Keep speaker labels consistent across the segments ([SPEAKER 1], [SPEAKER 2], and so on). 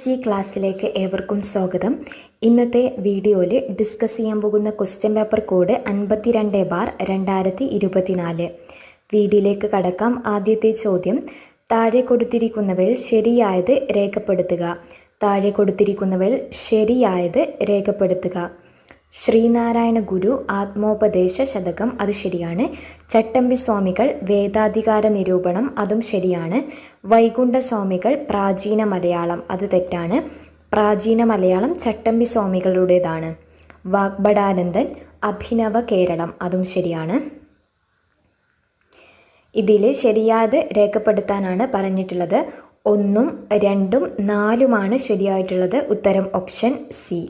[SPEAKER 1] PSC ക്ലാസ്സിലേക്ക് ഏവർക്കും സ്വാഗതം. ഇന്നത്തെ വീഡിയോയിൽ ഡിസ്കസ് ചെയ്യാൻ പോകുന്ന ക്വസ്റ്റ്യൻ പേപ്പർ കോഡ് 52/2024. വീഡിയോയിലേക്ക് കടക്കാം. ആദ്യത്തെ ചോദ്യം, താഴെ കൊടുത്തിരിക്കുന്നവയിൽ ശരിയായത് രേഖപ്പെടുത്തുക. താഴെ കൊടുത്തിരിക്കുന്നവയിൽ ശരിയായത് രേഖപ്പെടുത്തുക. ശ്രീനാരായണ ഗുരു ആത്മോപദേശ ശതകം, അത് ശരിയാണ്. ചട്ടമ്പി സ്വാമികൾ വേദാധികാര നിരൂപണം, അതും ശരിയാണ്. വൈകുണ്ഠ സ്വാമികൾ പ്രാചീന മലയാളം, അത് തെറ്റാണ്. പ്രാചീന മലയാളം ചട്ടമ്പി സ്വാമികളുടേതാണ്. വാഗ്ഭടാനന്ദൻ അഭിനവ കേരളം, അതും ശരിയാണ്. ഇതിൽ ശരിയായത് രേഖപ്പെടുത്താനാണ് പറഞ്ഞിട്ടുള്ളത്. 1, 2, 4 ശരിയായിട്ടുള്ളത്. ഉത്തരം ഓപ്ഷൻ സി.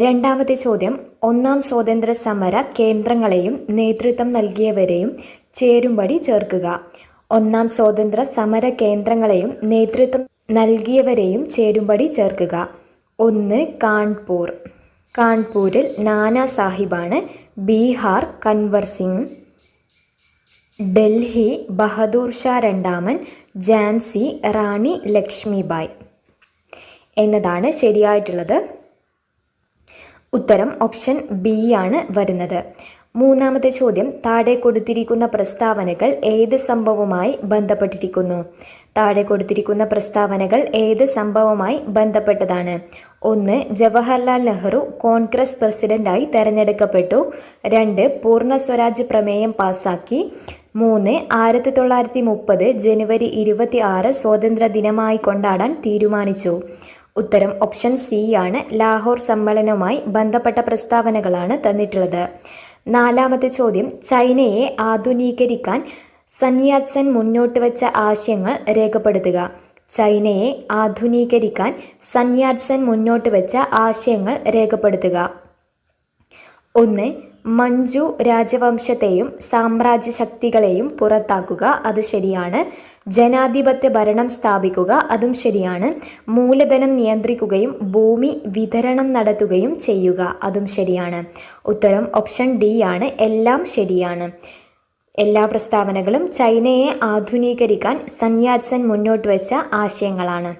[SPEAKER 1] രണ്ടാമത്തെ ചോദ്യം, ഒന്നാം സ്വാതന്ത്ര്യ സമര കേന്ദ്രങ്ങളെയും നേതൃത്വം നൽകിയവരെയും ചേരുംപടി ചേർക്കുക. ഒന്നാം സ്വാതന്ത്ര്യ സമര കേന്ദ്രങ്ങളെയും നേതൃത്വം നൽകിയവരെയും ചേരുംപടി ചേർക്കുക. 1 കാൺപൂർ. കാൺപൂരിൽ നാനാ സാഹിബാണ്. ബീഹാർ കൻവർ സിംഗ്. ഡൽഹി ബഹദൂർ ഷാ രണ്ടാമൻ. ഝാൻസി റാണി ലക്ഷ്മിബായ് എന്നതാണ് ശരിയായിട്ടുള്ളത്. ഉത്തരം ഓപ്ഷൻ ബി ആണ് വരുന്നത്. മൂന്നാമത്തെ ചോദ്യം, താഴെ കൊടുത്തിരിക്കുന്ന പ്രസ്താവനകൾ ഏത് സംഭവവുമായി ബന്ധപ്പെട്ടിരിക്കുന്നു? താഴെ കൊടുത്തിരിക്കുന്ന പ്രസ്താവനകൾ ഏത് സംഭവവുമായി ബന്ധപ്പെട്ടതാണ്? 1 ജവഹർലാൽ നെഹ്റു കോൺഗ്രസ് പ്രസിഡന്റായി തെരഞ്ഞെടുക്കപ്പെട്ടു. 2 പൂർണ്ണ സ്വരാജ് പ്രമേയം പാസാക്കി. 3 1930 ജനുവരി 26 സ്വാതന്ത്ര്യ ദിനമായി കൊണ്ടാടാൻ തീരുമാനിച്ചു. ഉത്തരം ഓപ്ഷൻ സി ആണ്. ലാഹോർ സമ്മേളനവുമായി ബന്ധപ്പെട്ട പ്രസ്താവനകളാണ് തന്നിട്ടുള്ളത്. നാലാമത്തെ ചോദ്യം, ചൈനയെ ആധുനീകരിക്കാൻ സന്യാസൻ മുന്നോട്ട് വെച്ച ആശയങ്ങൾ രേഖപ്പെടുത്തുക. ചൈനയെ ആധുനീകരിക്കാൻ സന്യാസൻ മുന്നോട്ട് വെച്ച ആശയങ്ങൾ രേഖപ്പെടുത്തുക. 1 മഞ്ജു രാജവംശത്തെയും സാമ്രാജ്യ ശക്തികളെയും പുറത്താക്കുക, അത് ശരിയാണ്. ജനാധിപത്യ ഭരണം സ്ഥാപിക്കുക, അതും ശരിയാണ്. മൂലധനം നിയന്ത്രിക്കുകയും ഭൂമി വിതരണം നടത്തുകയും ചെയ്യുക, അതും ശരിയാണ്. ഉത്തരം ഓപ്ഷൻ ഡി ആണ്. എല്ലാം ശരിയാണ്. എല്ലാ പ്രസ്താവനകളും ചൈനയെ ആധുനീകരിക്കാൻ സന്യാസൻ മുന്നോട്ട് വെച്ച ആശയങ്ങളാണ്.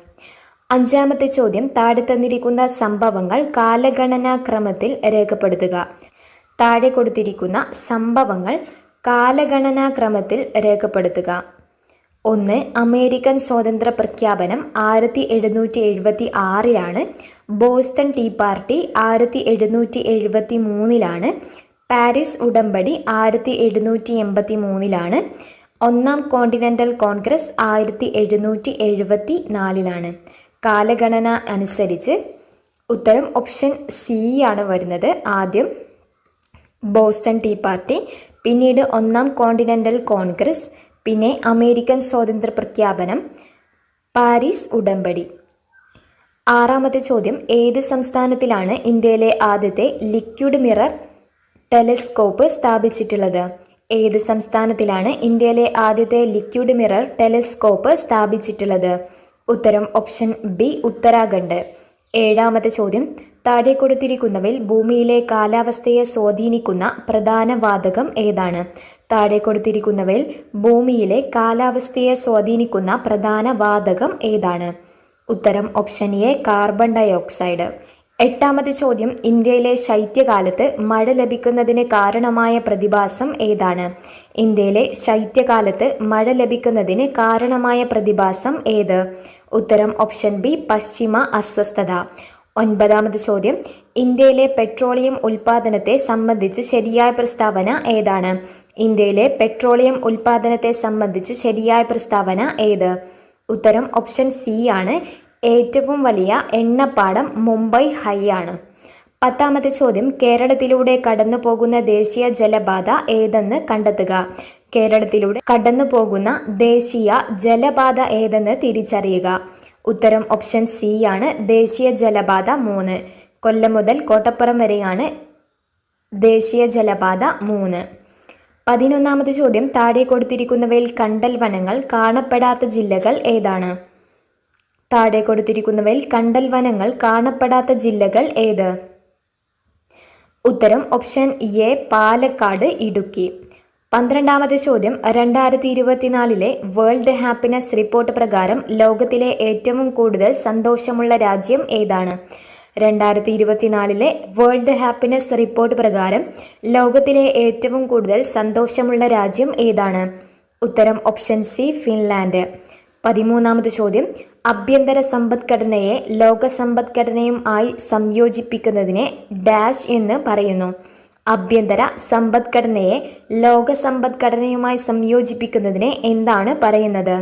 [SPEAKER 1] അഞ്ചാമത്തെ ചോദ്യം, താഴെ തന്നിരിക്കുന്ന സംഭവങ്ങൾ കാലഗണനാക്രമത്തിൽ രേഖപ്പെടുത്തുക. താഴെ കൊടുത്തിരിക്കുന്ന സംഭവങ്ങൾ കാലഗണനാക്രമത്തിൽ രേഖപ്പെടുത്തുക. 1 അമേരിക്കൻ സ്വാതന്ത്ര്യ പ്രഖ്യാപനം 1776 ബോസ്റ്റൺ ടീ പാർട്ടി 1773 പാരീസ് ഉടമ്പടി 1783 ഒന്നാം കോണ്ടിനെന്റൽ കോൺഗ്രസ് 1774 കാലഗണന അനുസരിച്ച് ഉത്തരം ഓപ്ഷൻ സി ആണ് വരുന്നത്. ആദ്യം ബോസ്റ്റൺ ടീ പാർട്ടി, പിന്നീട് ഒന്നാം കോണ്ടിനെന്റൽ കോൺഗ്രസ്, പിന്നെ അമേരിക്കൻ സ്വാതന്ത്ര്യ പ്രഖ്യാപനം, പാരീസ് ഉടമ്പടി. ആറാമത്തെ ചോദ്യം, ഏത് സംസ്ഥാനത്തിലാണ് ഇന്ത്യയിലെ ആദ്യത്തെ ലിക്വിഡ് മിറർ ടെലിസ്കോപ്പ് സ്ഥാപിച്ചിട്ടുള്ളത്? ഏത് സംസ്ഥാനത്തിലാണ് ഇന്ത്യയിലെ ആദ്യത്തെ ലിക്വിഡ് മിറർ ടെലിസ്കോപ്പ് സ്ഥാപിച്ചിട്ടുള്ളത്? ഉത്തരം ഓപ്ഷൻ ബി ഉത്തരാഖണ്ഡ്. ഏഴാമത്തെ ചോദ്യം, താഴെ കൊടുത്തിരിക്കുന്നവയിൽ ഭൂമിയിലെ കാലാവസ്ഥയെ സ്വാധീനിക്കുന്ന പ്രധാന വാതകം ഏതാണ്? താഴെ കൊടുത്തിരിക്കുന്നവയിൽ ഭൂമിയിലെ കാലാവസ്ഥയെ സ്വാധീനിക്കുന്ന പ്രധാന വാതകം ഏതാണ്? ഉത്തരം option A carbon dioxide. എട്ടാമത്തെ ചോദ്യം, ഇന്ത്യയിലെ ശൈത്യകാലത്ത് മഴ ലഭിക്കുന്നതിന് കാരണമായ പ്രതിഭാസം ഏതാണ്? ഇന്ത്യയിലെ ശൈത്യകാലത്ത് മഴ ലഭിക്കുന്നതിന് കാരണമായ പ്രതിഭാസം ഏത്? ഉത്തരം ഓപ്ഷൻ ബി പശ്ചിമ അസ്വസ്ഥത. ഒൻപതാമത്തെ ചോദ്യം, ഇന്ത്യയിലെ പെട്രോളിയം ഉൽപാദനത്തെ സംബന്ധിച്ച് ശരിയായ പ്രസ്താവന ഏതാണ്? ഇന്ത്യയിലെ പെട്രോളിയം ഉൽപാദനത്തെ സംബന്ധിച്ച് ശരിയായ പ്രസ്താവന ഏത്? ഉത്തരം ഓപ്ഷൻ സി ആണ്. ഏറ്റവും വലിയ എണ്ണപ്പാടം മുംബൈ ഹൈ ആണ്. പത്താമത്തെ ചോദ്യം, കേരളത്തിലൂടെ കടന്നു പോകുന്ന ദേശീയ ജലപാത ഏതെന്ന് കണ്ടെത്തുക. കേരളത്തിലൂടെ കടന്നു പോകുന്ന ദേശീയ ജലപാത ഏതെന്ന് തിരിച്ചറിയുക. ഉത്തരം ഓപ്ഷൻ സി ആണ്. ദേശീയ ജലപാത 3. കൊല്ലം മുതൽ കോട്ടപ്പുറം വരെയാണ് ദേശീയ ജലപാത 3. 11ാമത്തെ ചോദ്യം, താഴെ കൊടുത്തിരിക്കുന്നവയിൽ കണ്ടൽ വനങ്ങൾ കാണപ്പെടാത്ത ജില്ലകൾ ഏതാണ്? താഴെ കൊടുത്തിരിക്കുന്നവയിൽ കണ്ടൽ വനങ്ങൾ കാണപ്പെടാത്ത ജില്ലകൾ ഏത്? ഉത്തരം ഓപ്ഷൻ എ പാലക്കാട്, ഇടുക്കി. 12ാമത്തെ ചോദ്യം, 2024 വേൾഡ് ഹാപ്പിനെസ് റിപ്പോർട്ട് പ്രകാരം ലോകത്തിലെ ഏറ്റവും കൂടുതൽ സന്തോഷമുള്ള രാജ്യം ഏതാണ്? 2024 വേൾഡ് ഹാപ്പിനെസ് റിപ്പോർട്ട് പ്രകാരം ലോകത്തിലെ ഏറ്റവും കൂടുതൽ സന്തോഷമുള്ള രാജ്യം ഏതാണ്? ഉത്തരം ഓപ്ഷൻ സി, ഫിൻലാൻഡ്. 13ാമത്തെ ചോദ്യം, ആഭ്യന്തര സമ്പദ്ഘടനയെ ലോക സമ്പദ്ഘടനയുമായി സംയോജിപ്പിക്കുന്നതിനെ ഡാഷ് എന്ന് പറയുന്നു. ആഭ്യന്തര സമ്പദ്ഘടനയെ ലോക സമ്പദ്ഘടനയുമായി സംയോജിപ്പിക്കുന്നതിനെ എന്താണ് പറയുന്നത്?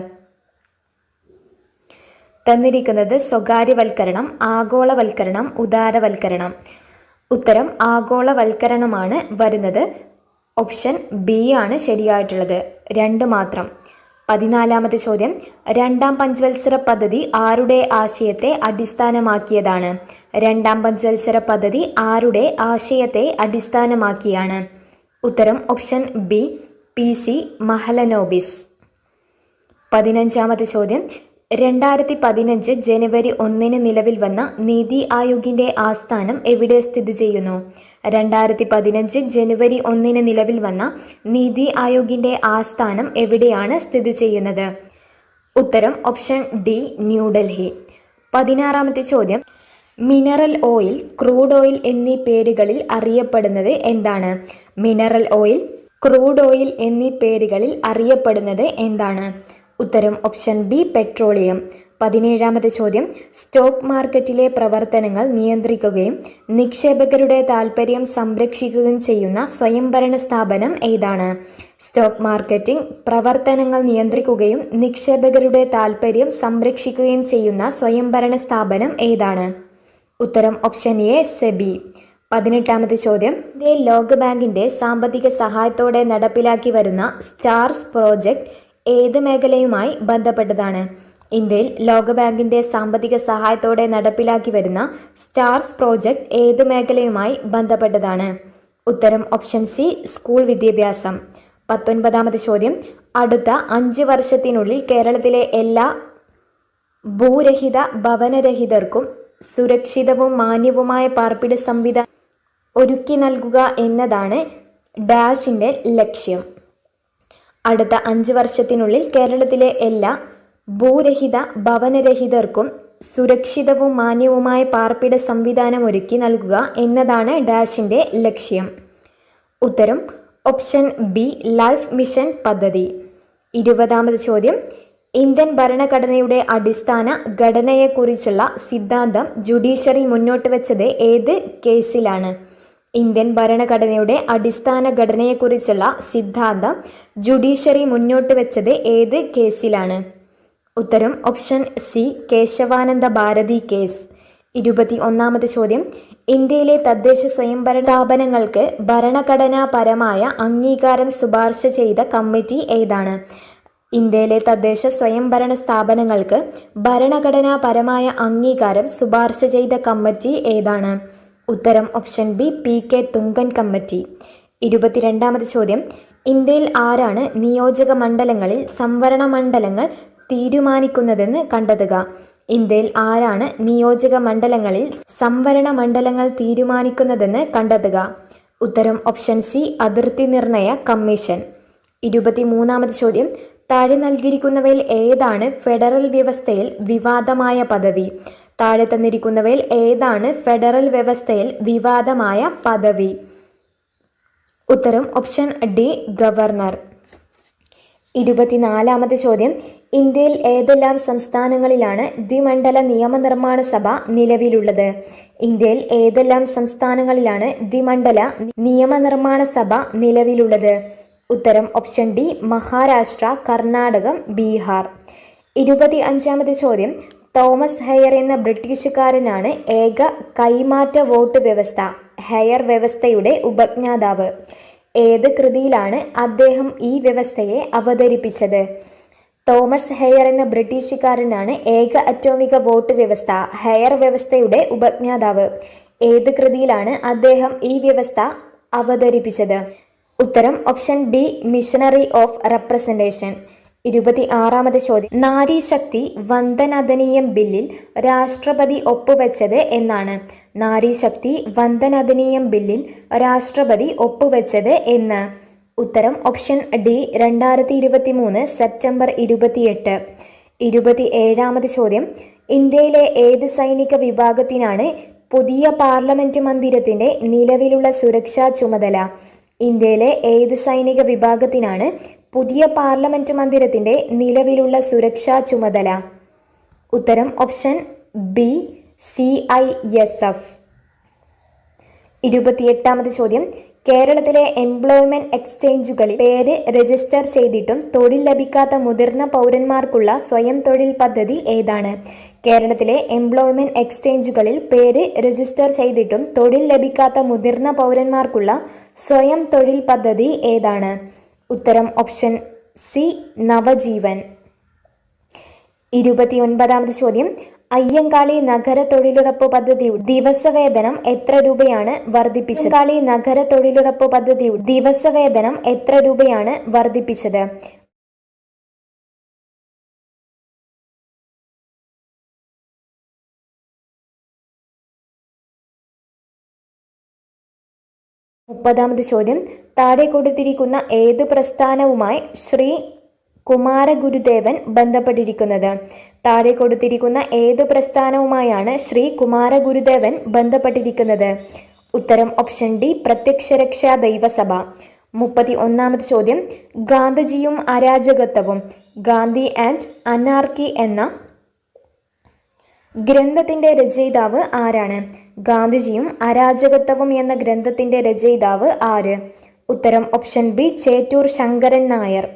[SPEAKER 1] തന്നിരിക്കുന്നത് സ്വകാര്യവൽക്കരണം, ആഗോളവൽക്കരണം, ഉദാരവൽക്കരണം. ഉത്തരം ആഗോളവൽക്കരണമാണ് വരുന്നത്. ഓപ്ഷൻ ബി ആണ് ശരിയായിട്ടുള്ളത്. 2 മാത്രം. 14ാമത്തെ ചോദ്യം, 2ാം പഞ്ചവത്സര പദ്ധതി ആരുടെ ആശയത്തെ അടിസ്ഥാനമാക്കിയതാണ്? 2ാം പഞ്ചവത്സര പദ്ധതി ആരുടെ ആശയത്തെ അടിസ്ഥാനമാക്കിയാണ്? ഉത്തരം ഓപ്ഷൻ ബി, PC മഹലനോബിസ്. 15ാമത്തെ ചോദ്യം, 2015 ജനുവരി 1 നിലവിൽ വന്ന നീതി ആയോഗിന്റെ ആസ്ഥാനം എവിടെ സ്ഥിതി ചെയ്യുന്നു? 2015 ജനുവരി 1 നിലവിൽ വന്ന നീതി ആയോഗിന്റെ ആസ്ഥാനം എവിടെയാണ് സ്ഥിതി ചെയ്യുന്നത്? ഉത്തരം ഓപ്ഷൻ ഡി, ന്യൂഡൽഹി. 16ാമത്തെ ചോദ്യം, മിനറൽ ഓയിൽ, ക്രൂഡ് ഓയിൽ എന്നീ പേരുകളിൽ അറിയപ്പെടുന്നത് എന്താണ്? മിനറൽ ഓയിൽ, ക്രൂഡ് ഓയിൽ എന്നീ പേരുകളിൽ അറിയപ്പെടുന്നത് എന്താണ്? ഉത്തരം ഓപ്ഷൻ ബി, പെട്രോളിയം. 17ാമത്തെ ചോദ്യം, സ്റ്റോക്ക് മാർക്കറ്റിലെ പ്രവർത്തനങ്ങൾ നിയന്ത്രിക്കുകയും നിക്ഷേപകരുടെ താൽപ്പര്യം സംരക്ഷിക്കുകയും ചെയ്യുന്ന സ്വയംഭരണ സ്ഥാപനം ഏതാണ്? സ്റ്റോക്ക് മാർക്കറ്റിംഗ് പ്രവർത്തനങ്ങൾ നിയന്ത്രിക്കുകയും നിക്ഷേപകരുടെ താൽപ്പര്യം സംരക്ഷിക്കുകയും ചെയ്യുന്ന സ്വയംഭരണ സ്ഥാപനം ഏതാണ്? ഉത്തരം ഓപ്ഷൻ എ, സെബി. 18ാമത്തെ ചോദ്യം, ലോകബാങ്കിന്റെ സാമ്പത്തിക സഹായത്തോടെ നടപ്പിലാക്കി വരുന്ന സ്റ്റാർസ് പ്രോജക്റ്റ് ഏത് മേഖലയുമായി ബന്ധപ്പെട്ടതാണ്? ഇന്ത്യയിൽ ലോകബാങ്കിന്റെ സാമ്പത്തിക സഹായത്തോടെ നടപ്പിലാക്കി വരുന്ന സ്റ്റാർസ് പ്രോജക്റ്റ് ഏത് മേഖലയുമായി ബന്ധപ്പെട്ടതാണ്? ഉത്തരം ഓപ്ഷൻ സി, സ്കൂൾ വിദ്യാഭ്യാസം. 19ാമത്തെ ചോദ്യം, അടുത്ത 5 വർഷത്തിനുള്ളിൽ കേരളത്തിലെ എല്ലാ ഭൂരഹിത ഭവനരഹിതർക്കും സുരക്ഷിതവും മാന്യവുമായ പാർപ്പിട സംവിധാനം ഒരുക്കി നൽകുക എന്നതാണ് ഡാഷിന്റെ ലക്ഷ്യം. അടുത്ത 5 വർഷത്തിനുള്ളിൽ കേരളത്തിലെ എല്ലാ ഭൂരഹിത ഭവനരഹിതർക്കും സുരക്ഷിതവും മാന്യവുമായ പാർപ്പിട സംവിധാനം ഒരുക്കി നൽകുക എന്നതാണ് ഡാഷിന്റെ ലക്ഷ്യം. ഉത്തരം ഓപ്ഷൻ ബി, ലൈഫ് മിഷൻ പദ്ധതി. 20ാമത് ചോദ്യം, ഇന്ത്യൻ ഭരണഘടനയുടെ അടിസ്ഥാന ഘടനയെക്കുറിച്ചുള്ള സിദ്ധാന്തം ജുഡീഷ്യറി മുന്നോട്ട് വെച്ചത് ഏത് കേസിലാണ്? ഇന്ത്യൻ ഭരണഘടനയുടെ അടിസ്ഥാന ഘടനയെക്കുറിച്ചുള്ള സിദ്ധാന്തം ജുഡീഷ്യറി മുന്നോട്ട് വെച്ചത് ഏത് കേസിലാണ്? ഉത്തരം option C, Kesavananda Bharati case. 21ാമത് ചോദ്യം, ഇന്ത്യയിലെ തദ്ദേശ സ്വയംഭരണ സ്ഥാപനങ്ങൾക്ക് ഭരണഘടനാപരമായ അംഗീകാരം ശുപാർശ ചെയ്ത കമ്മിറ്റി ഏതാണ്? ഇന്ത്യയിലെ തദ്ദേശ സ്വയംഭരണ സ്ഥാപനങ്ങൾക്ക് ഭരണഘടനാപരമായ അംഗീകാരം ശുപാർശ ചെയ്ത കമ്മിറ്റി ഏതാണ്? ഉത്തരം option B, PK Thungon committee. 22ാമത് ചോദ്യം, ഇന്ത്യയിൽ ആരാണ് നിയോജക മണ്ഡലങ്ങളിൽ സംവരണ മണ്ഡലങ്ങൾ തീരുമാനിക്കുന്നതെന്ന് കണ്ടെത്തുക? ഇന്ത്യയിൽ ആരാണ് നിയോജക മണ്ഡലങ്ങളിൽ സംവരണ മണ്ഡലങ്ങൾ തീരുമാനിക്കുന്നതെന്ന് കണ്ടെത്തുക? ഉത്തരം ഓപ്ഷൻ സി, അതിർത്തി നിർണയ കമ്മീഷൻ. 23ാമത് ചോദ്യം, താഴെ നൽകിയിരിക്കുന്നവയിൽ ഏതാണ് ഫെഡറൽ വ്യവസ്ഥയിൽ വിവാദമായ പദവി? താഴെ തന്നിരിക്കുന്നവയിൽ ഏതാണ് ഫെഡറൽ വ്യവസ്ഥയിൽ വിവാദമായ പദവി? ഉത്തരം ഓപ്ഷൻ ഡി, ഗവർണർ. 24ാമത് ചോദ്യം, ഇന്ത്യയിൽ ഏതെല്ലാം സംസ്ഥാനങ്ങളിലാണ് ദ്വിമണ്ഡല നിയമനിർമ്മാണ സഭ നിലവിലുള്ളത്? ഇന്ത്യയിൽ ഏതെല്ലാം സംസ്ഥാനങ്ങളിലാണ് ദ്വിമണ്ഡല നിയമനിർമ്മാണ സഭ നിലവിലുള്ളത്? ഉത്തരം ഓപ്ഷൻ ഡി, മഹാരാഷ്ട്ര, കർണാടകം, ബീഹാർ. 25ാമത് ചോദ്യം, തോമസ് ഹെയർ എന്ന ബ്രിട്ടീഷുകാരനാണ് ഏക കൈമാറ്റ വോട്ട് വ്യവസ്ഥ ഹെയർ വ്യവസ്ഥയുടെ ഉപജ്ഞാതാവ്. ഏത് കൃതിയിലാണ് അദ്ദേഹം ഈ വ്യവസ്ഥയെ അവതരിപ്പിച്ചത്? തോമസ് ഹെയർ എന്ന ബ്രിട്ടീഷുകാരനാണ് ഏക അറ്റോമിക വോട്ട് വ്യവസ്ഥ ഹെയർ വ്യവസ്ഥയുടെ ഉപജ്ഞാതാവ്. ഏത് കൃതിയിലാണ് അദ്ദേഹം ഈ വ്യവസ്ഥ അവതരിപ്പിച്ചത്? ഉത്തരം option B, machinery of representation. 26ാമത് ചോദ്യം, നാരി ശക്തി വന്ദന അധിനിയം ബില്ലിൽ രാഷ്ട്രപതി ഒപ്പുവെച്ചത് എന്നാണ്? നാരി ശക്തി വന്ദന അധിനിയം ബില്ലിൽ രാഷ്ട്രപതി ഒപ്പുവെച്ചത് എന്ന്? ഉത്തരം ഓപ്ഷൻ ഡി 2023 സെപ്റ്റംബർ 28. 27ാമത് ചോദ്യം, ഇന്ത്യയിലെ ഏത് സൈനിക വിഭാഗത്തിനാണ് പുതിയ പാർലമെന്റ് മന്ദിരത്തിന്റെ നിലവിലുള്ള സുരക്ഷാ ചുമതല? ഇന്ത്യയിലെ ഏത് സൈനിക വിഭാഗത്തിനാണ് പുതിയ പാർലമെന്റ് മന്ദിരത്തിന്റെ നിലവിലുള്ള സുരക്ഷാ ചുമതല? ഉത്തരം ഓപ്ഷൻ ബി CISF. 28ാമത് ചോദ്യം, കേരളത്തിലെ എംപ്ലോയ്മെന്റ് എക്സ്ചേഞ്ചുകളിൽ പേര് രജിസ്റ്റർ ചെയ്തിട്ടും തൊഴിൽ ലഭിക്കാത്ത മുതിർന്ന പൗരന്മാർക്കുള്ള സ്വയം തൊഴിൽ പദ്ധതി ഏതാണ്? കേരളത്തിലെ എംപ്ലോയ്മെന്റ് എക്സ്ചേഞ്ചുകളിൽ പേര് രജിസ്റ്റർ ചെയ്തിട്ടും തൊഴിൽ ലഭിക്കാത്ത മുതിർന്ന പൗരന്മാർക്കുള്ള സ്വയം തൊഴിൽ പദ്ധതി ഏതാണ്? ഉത്തരം ഓപ്ഷൻ സി നവജീവൻ. 29ാമത് ചോദ്യം, അയ്യങ്കാളി നഗര തൊഴിലുറപ്പ് പദ്ധതിയുടെ ദിവസവേതനം എത്ര രൂപയാണ് വർദ്ധിപ്പിച്ചത്? അയ്യങ്കാളി നഗര തൊഴിലുറപ്പ് പദ്ധതിയുടെ ദിവസവേതനം എത്ര രൂപയാണ് വർദ്ധിപ്പിച്ചത്? മുപ്പതാമത് ചോദ്യം, താഴെ കൊടുത്തിരിക്കുന്ന ഏത് പ്രസ്ഥാനവുമായി ശ്രീ കുമാരഗുരുദേവൻ ബന്ധപ്പെട്ടിരിക്കുന്നത്? താഴെ കൊടുത്തിരിക്കുന്ന ഏത് പ്രസ്ഥാനവുമായാണ് ശ്രീ കുമാരഗുരുദേവൻ ബന്ധപ്പെട്ടിരിക്കുന്നത്? ഉത്തരം ഓപ്ഷൻ ഡി പ്രത്യക്ഷരക്ഷാ ദൈവസഭ. 31ാമത് ചോദ്യം, ഗാന്ധിജിയും അരാജകത്വവും ഗാന്ധി ആൻഡ് അനാർക്കി എന്ന ഗ്രന്ഥത്തിന്റെ രചയിതാവ് ആരാണ്? ഗാന്ധിജിയും അരാജകത്വവും എന്ന ഗ്രന്ഥത്തിന്റെ രചയിതാവ് ആര്? ഉത്തരം ഓപ്ഷൻ ബി ചേറ്റൂർ ശങ്കരൻ നായർ.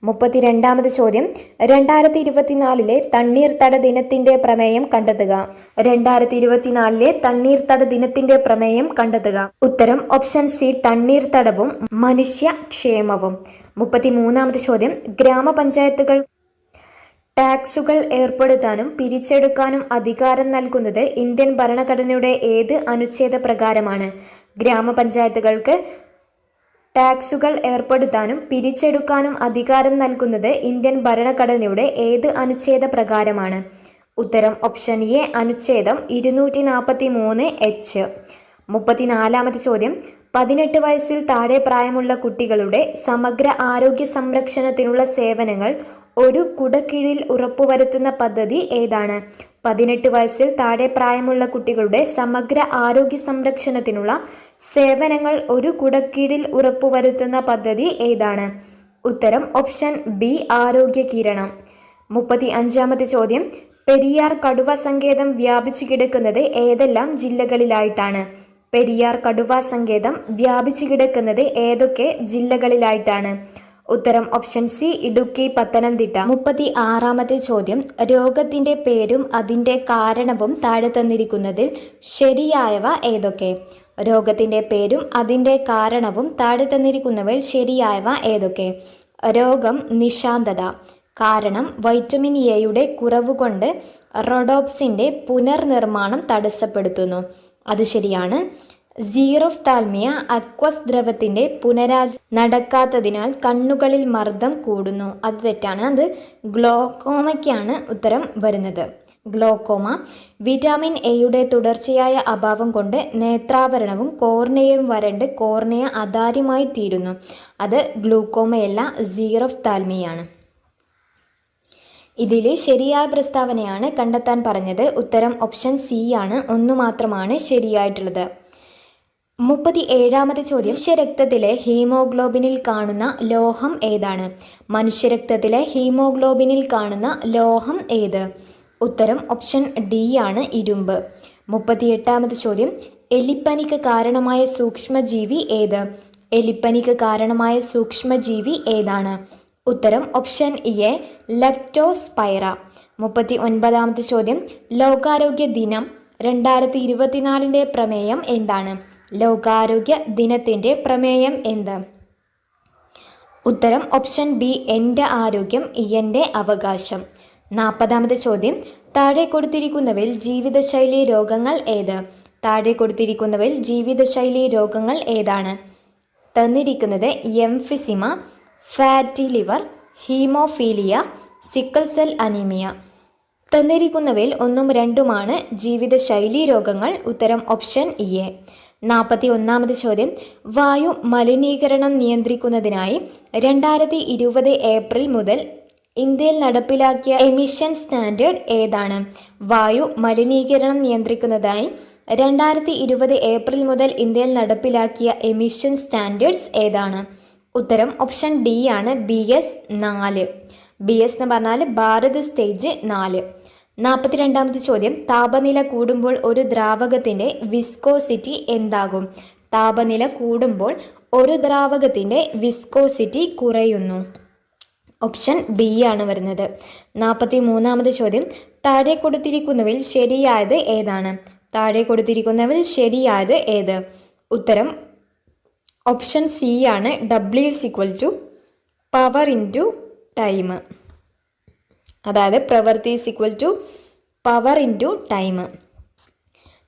[SPEAKER 1] 32ാമത് ചോദ്യം, 2024 തണ്ണീർത്തട ദിനത്തിന്റെ പ്രമേയം കണ്ടെത്തുക. 2024 തണ്ണീർത്തട ദിനത്തിന്റെ പ്രമേയം കണ്ടെത്തുക. ഉത്തരം ഓപ്ഷൻ സി തണ്ണീർത്തടവും മനുഷ്യക്ഷേമവും. 33ാമത് ചോദ്യം, ഗ്രാമപഞ്ചായത്തുകൾ ടാക്സുകൾ ഏർപ്പെടുത്താനും പിരിച്ചെടുക്കാനും അധികാരം നൽകുന്നത് ഇന്ത്യൻ ഭരണഘടനയുടെ ഏത് അനുച്ഛേദ പ്രകാരമാണ്? ഗ്രാമപഞ്ചായത്തുകൾക്ക് ടാക്സുകൾ ഏർപ്പെടുത്താനും പിരിച്ചെടുക്കാനും അധികാരം നൽകുന്നത് ഇന്ത്യൻ ഭരണഘടനയുടെ ഏത് അനുച്ഛേദ പ്രകാരമാണ്? ഉത്തരം ഓപ്ഷൻ എ അനുച്ഛേദം 243H. 34ാമത് ചോദ്യം, 18 വയസ്സിൽ താഴെ പ്രായമുള്ള കുട്ടികളുടെ സമഗ്ര ആരോഗ്യ സംരക്ഷണത്തിനുള്ള സേവനങ്ങൾ ഒരു കുടക്കീഴിൽ ഉറപ്പുവരുത്തുന്ന പദ്ധതി ഏതാണ്? 18 വയസ്സിൽ താഴെ പ്രായമുള്ള കുട്ടികളുടെ സമഗ്ര ആരോഗ്യ സംരക്ഷണത്തിനുള്ള സേവനങ്ങൾ ഒരു കുടക്കീഴിൽ ഉറപ്പുവരുത്തുന്ന പദ്ധതി ഏതാണ്? ഉത്തരം ഓപ്ഷൻ ബി ആരോഗ്യ കിരണം. 35ാമത്തെ ചോദ്യം, പെരിയാർ കടുവ സങ്കേതം വ്യാപിച്ചു കിടക്കുന്നത് ഏതെല്ലാം ജില്ലകളിലായിട്ടാണ്? പെരിയാർ കടുവ സങ്കേതം വ്യാപിച്ചു കിടക്കുന്നത് ഏതൊക്കെ ജില്ലകളിലായിട്ടാണ്? ഉത്തരം ഓപ്ഷൻ സി ഇടുക്കി, പത്തനംതിട്ട. 36ാമത്തെ ചോദ്യം, രോഗത്തിന്റെ പേരും അതിന്റെ കാരണവും താഴെ തന്നിരിക്കുന്നതിൽ ശരിയായവ ഏതൊക്കെ? രോഗത്തിന്റെ പേരും അതിന്റെ കാരണവും താഴെ തന്നിരിക്കുന്നവയിൽ ശരിയായവ ഏതൊക്കെ? രോഗം നിശാന്തത. കാരണം വൈറ്റമിൻ എയുടെ കുറവ് കൊണ്ട് റോഡോപ്സിന്റെ പുനർനിർമ്മാണം തടസ്സപ്പെടുത്തുന്നു. അത് ശരിയാണ്. സീറോഫ്താൽമിയ അക്വസ് ദ്രവത്തിന്റെ നടക്കാത്തതിനാൽ കണ്ണുകളിൽ മർദ്ദം കൂടുന്നു. അത് തെറ്റാണ്. അത് ഗ്ലോക്കോമയ്ക്കാണ് ഉത്തരം വരുന്നത്. ഗ്ലോക്കോമ. വിറ്റാമിൻ എയുടെ തുടർച്ചയായ അഭാവം കൊണ്ട് നേത്രാവരണവും കോർണിയയും വരണ്ട് കോർണിയ അതാര്യമായി തീരുന്നു. അത് ഗ്ലൂക്കോമയല്ല, സീറോഫ്താൽമിയാണ്. ഇതിൽ ശരിയായ പ്രസ്താവനയാണ് കണ്ടെത്താൻ പറഞ്ഞത്. ഉത്തരം ഓപ്ഷൻ സി ആണ്. ഒന്നു മാത്രമാണ് ശരിയായിട്ടുള്ളത്. 37ാമത്തെ ചോദ്യം, മനുഷ്യരക്തത്തിലെ ഹീമോഗ്ലോബിനിൽ കാണുന്ന ലോഹം ഏതാണ്? മനുഷ്യരക്തത്തിലെ ഹീമോഗ്ലോബിനിൽ കാണുന്ന ലോഹം ഏത്? ഉത്തരം ഓപ്ഷൻ ഡി ആണ്, ഇരുമ്പ്. 38ാമത്തെ ചോദ്യം, എലിപ്പനിക്ക് കാരണമായ സൂക്ഷ്മജീവി ഏത്? എലിപ്പനിക്ക് കാരണമായ സൂക്ഷ്മജീവി ഏതാണ്? ഉത്തരം ഓപ്ഷൻ എ ലെപ്റ്റോസ്പൈറ. 39ാമത്തെ ചോദ്യം, ലോകാരോഗ്യ ദിനം 2024 പ്രമേയം എന്താണ്? ലോകാരോഗ്യ ദിനത്തിന്റെ പ്രമേയം എന്ത്? ഉത്തരം ഓപ്ഷൻ ബി എൻ്റെ ആരോഗ്യം എൻ്റെ അവകാശം. 40ാമത്തെ ചോദ്യം, താഴെ കൊടുത്തിരിക്കുന്നവയിൽ ജീവിതശൈലി രോഗങ്ങൾ ഏത്? താഴെ കൊടുത്തിരിക്കുന്നവയിൽ ജീവിതശൈലി രോഗങ്ങൾ ഏതാണ്? തന്നിരിക്കുന്നത് emphysema, fatty liver, haemophilia, sickle cell anaemia. തന്നിരിക്കുന്നവയിൽ 1ഉം 2ഉമാണ് ജീവിതശൈലി രോഗങ്ങൾ. ഉത്തരം ഓപ്ഷൻ എ. 41 ചോദ്യം, വായു മലിനീകരണം നിയന്ത്രിക്കുന്നതിനായി 2020 ഏപ്രിൽ മുതൽ ഇന്ത്യയിൽ നടപ്പിലാക്കിയ എമിഷൻ സ്റ്റാൻഡേർഡ് ഏതാണ്? വായു മലിനീകരണം നിയന്ത്രിക്കുന്നതായി 2020 ഏപ്രിൽ മുതൽ ഇന്ത്യയിൽ നടപ്പിലാക്കിയ എമിഷൻ സ്റ്റാൻഡേർഡ്സ് ഏതാണ്? ഉത്തരം ഓപ്ഷൻ ഡി ആണ്, BS 4. BS എന്ന് പറഞ്ഞാൽ ഭാരത് സ്റ്റേജ് 4. 42 ചോദ്യം, താപനില കൂടുമ്പോൾ ഒരു ദ്രാവകത്തിന്റെ വിസ്കോസിറ്റി എന്താകും? താപനില കൂടുമ്പോൾ ഒരു ദ്രാവകത്തിന്റെ വിസ്കോസിറ്റി കുറയുന്നു. ഓപ്ഷൻ ബി ആണ് വരുന്നത്. 43 ചോദ്യം, താഴെ കൊടുത്തിരിക്കുന്നവയിൽ ശരിയായത് ഏതാണ്? താഴെ കൊടുത്തിരിക്കുന്നവയിൽ ശരിയായത് ഏത്? ഉത്തരം ഓപ്ഷൻ സി ആണ്, W = പവർ ഇൻറ്റു ടൈം. അതായത് പ്രവൃത്തി = പവർ ഇൻറ്റു ടൈം.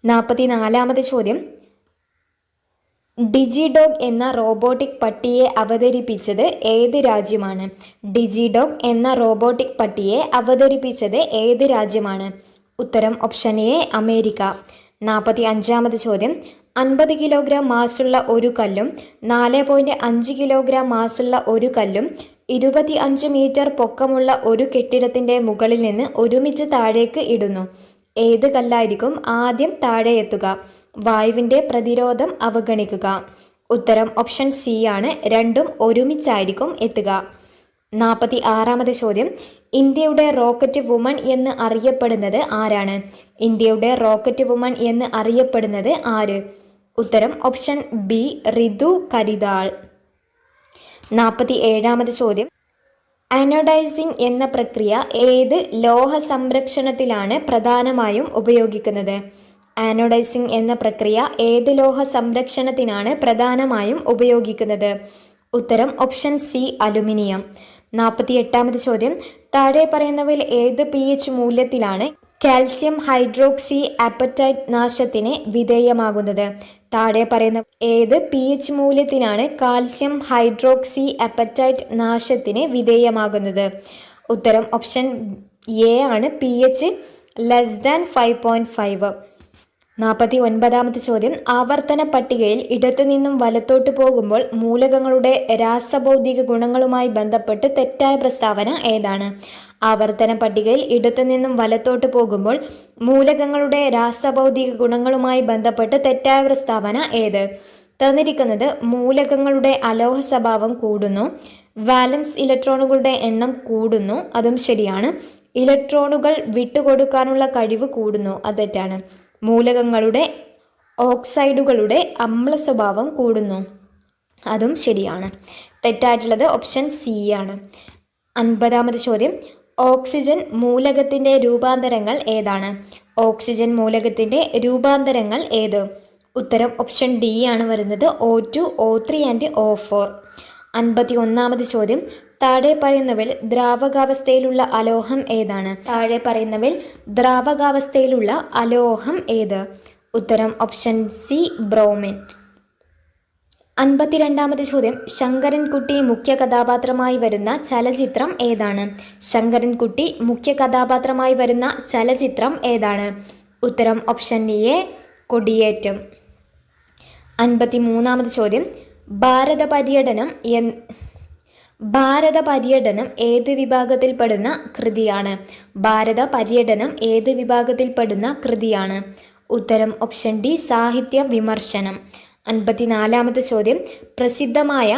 [SPEAKER 1] 44 ചോദ്യം, ഡിജിഡോഗ് എന്ന റോബോട്ടിക് പട്ടിയെ അവതരിപ്പിച്ചത് ഏത് രാജ്യമാണ്? ഡിജിഡോഗ് എന്ന റോബോട്ടിക് പട്ടിയെ അവതരിപ്പിച്ചത് ഏത് രാജ്യമാണ്? ഉത്തരം ഓപ്ഷൻ എ, അമേരിക്ക. 45 ചോദ്യം, 50 കിലോഗ്രാം മാസുള്ള ഒരു കല്ലും 4.5 കിലോഗ്രാം മാസുള്ള ഒരു കല്ലും 25 മീറ്റർ പൊക്കമുള്ള ഒരു കെട്ടിടത്തിന്റെ മുകളിൽ നിന്ന് ഒരുമിച്ച് താഴേക്ക് ഇടുന്നു. ഏത് കല്ലായിരിക്കും ആദ്യം താഴെ എത്തുക? വായുവിന്റെ പ്രതിരോധം അവഗണിക്കുക. ഉത്തരം ഓപ്ഷൻ സി ആണ്, രണ്ടും ഒരുമിച്ചായിരിക്കും എത്തുക. 46 ചോദ്യം, ഇന്ത്യയുടെ റോക്കറ്റ് വുമൺ എന്ന് അറിയപ്പെടുന്നത് ആരാണ്? ഇന്ത്യയുടെ റോക്കറ്റ് വുമൺ എന്ന് അറിയപ്പെടുന്നത് ആര്? ഉത്തരം ഓപ്ഷൻ ബി, റിതു കരിതാൾ. 47 ചോദ്യം, അനോഡൈസിംഗ് എന്ന പ്രക്രിയ ഏത് ലോഹ സംരക്ഷണത്തിലാണ് പ്രധാനമായും ഉപയോഗിക്കുന്നത്? ആനോഡൈസിംഗ് എന്ന പ്രക്രിയ ഏത് ലോഹ സംരക്ഷണത്തിനാണ് പ്രധാനമായും ഉപയോഗിക്കുന്നത്? ഉത്തരം ഓപ്ഷൻ സി, അലുമിനിയം. 48 ചോദ്യം, താഴെ പറയുന്നവയിൽ ഏത് pH മൂല്യത്തിലാണ് കാൽസ്യം ഹൈഡ്രോക്സി അപ്പറ്റൈറ്റ് നാശത്തിന് വിധേയമാകുന്നത്? താഴെ പറയുന്ന ഏത് pH മൂല്യത്തിലാണ് കാൽസ്യം ഹൈഡ്രോക്സി അപ്പറ്റൈറ്റ് നാശത്തിന് വിധേയമാകുന്നത്? ഉത്തരം ഓപ്ഷൻ എ ആണ്, pH < 5.5. 49 ചോദ്യം, ആവർത്തന പട്ടികയിൽ ഇടത്തു നിന്നും വലത്തോട്ട് പോകുമ്പോൾ മൂലകങ്ങളുടെ രാസഭൗതിക ഗുണങ്ങളുമായി ബന്ധപ്പെട്ട് തെറ്റായ പ്രസ്താവന ഏതാണ്? ആവർത്തന പട്ടികയിൽ ഇടത്തു നിന്നും വലത്തോട്ട് പോകുമ്പോൾ മൂലകങ്ങളുടെ രാസഭൗതിക ഗുണങ്ങളുമായി ബന്ധപ്പെട്ട് തെറ്റായ പ്രസ്താവന ഏത്? തന്നിരിക്കുന്നത് മൂലകങ്ങളുടെ അലോഹ സ്വഭാവം കൂടുന്നു, വാലൻസ് ഇലക്ട്രോണുകളുടെ എണ്ണം കൂടുന്നു, അതും ശരിയാണ്. ഇലക്ട്രോണുകൾ വിട്ടുകൊടുക്കാനുള്ള കഴിവ് കൂടുന്നു, അത് തെറ്റാണ്. മൂലകങ്ങളുടെ ഓക്സൈഡുകളുടെ അമ്ല സ്വഭാവം കൂടുന്നു, അതും ശരിയാണ്. തെറ്റായിട്ടുള്ളത് ഓപ്ഷൻ സി ആണ്. 50 ചോദ്യം, ഓക്സിജൻ മൂലകത്തിന്റെ രൂപാന്തരങ്ങൾ ഏതാണ്? ഓക്സിജൻ മൂലകത്തിന്റെ രൂപാന്തരങ്ങൾ ഏത്? ഉത്തരം ഓപ്ഷൻ ഡി ആണ് വരുന്നത്, O2, O3 ആൻഡ് O4. 51 ചോദ്യം, താഴെ പറയുന്നവയിൽ ദ്രാവകാവസ്ഥയിലുള്ള അലോഹം ഏതാണ്? താഴെ പറയുന്നവയിൽ ദ്രാവകാവസ്ഥയിലുള്ള അലോഹം ഏത്? ഉത്തരം ഓപ്ഷൻ സി, ബ്രോമിൻ. 52 ചോദ്യം, ശങ്കരൻകുട്ടി മുഖ്യ കഥാപാത്രമായി വരുന്ന ചലച്ചിത്രം ഏതാണ്? ശങ്കരൻകുട്ടി മുഖ്യ കഥാപാത്രമായി വരുന്ന ചലച്ചിത്രം ഏതാണ്? ഉത്തരം ഓപ്ഷൻ എ, കൊടിയേറ്റം. 53 ചോദ്യം, ഭാരത പര്യടനം ഏത് വിഭാഗത്തിൽപ്പെടുന്ന കൃതിയാണ്? ഭാരത പര്യടനം ഏത് വിഭാഗത്തിൽപ്പെടുന്ന കൃതിയാണ്? ഉത്തരം ഓപ്ഷൻ ഡി, സാഹിത്യ വിമർശനം. 54 ചോദ്യം, പ്രസിദ്ധമായ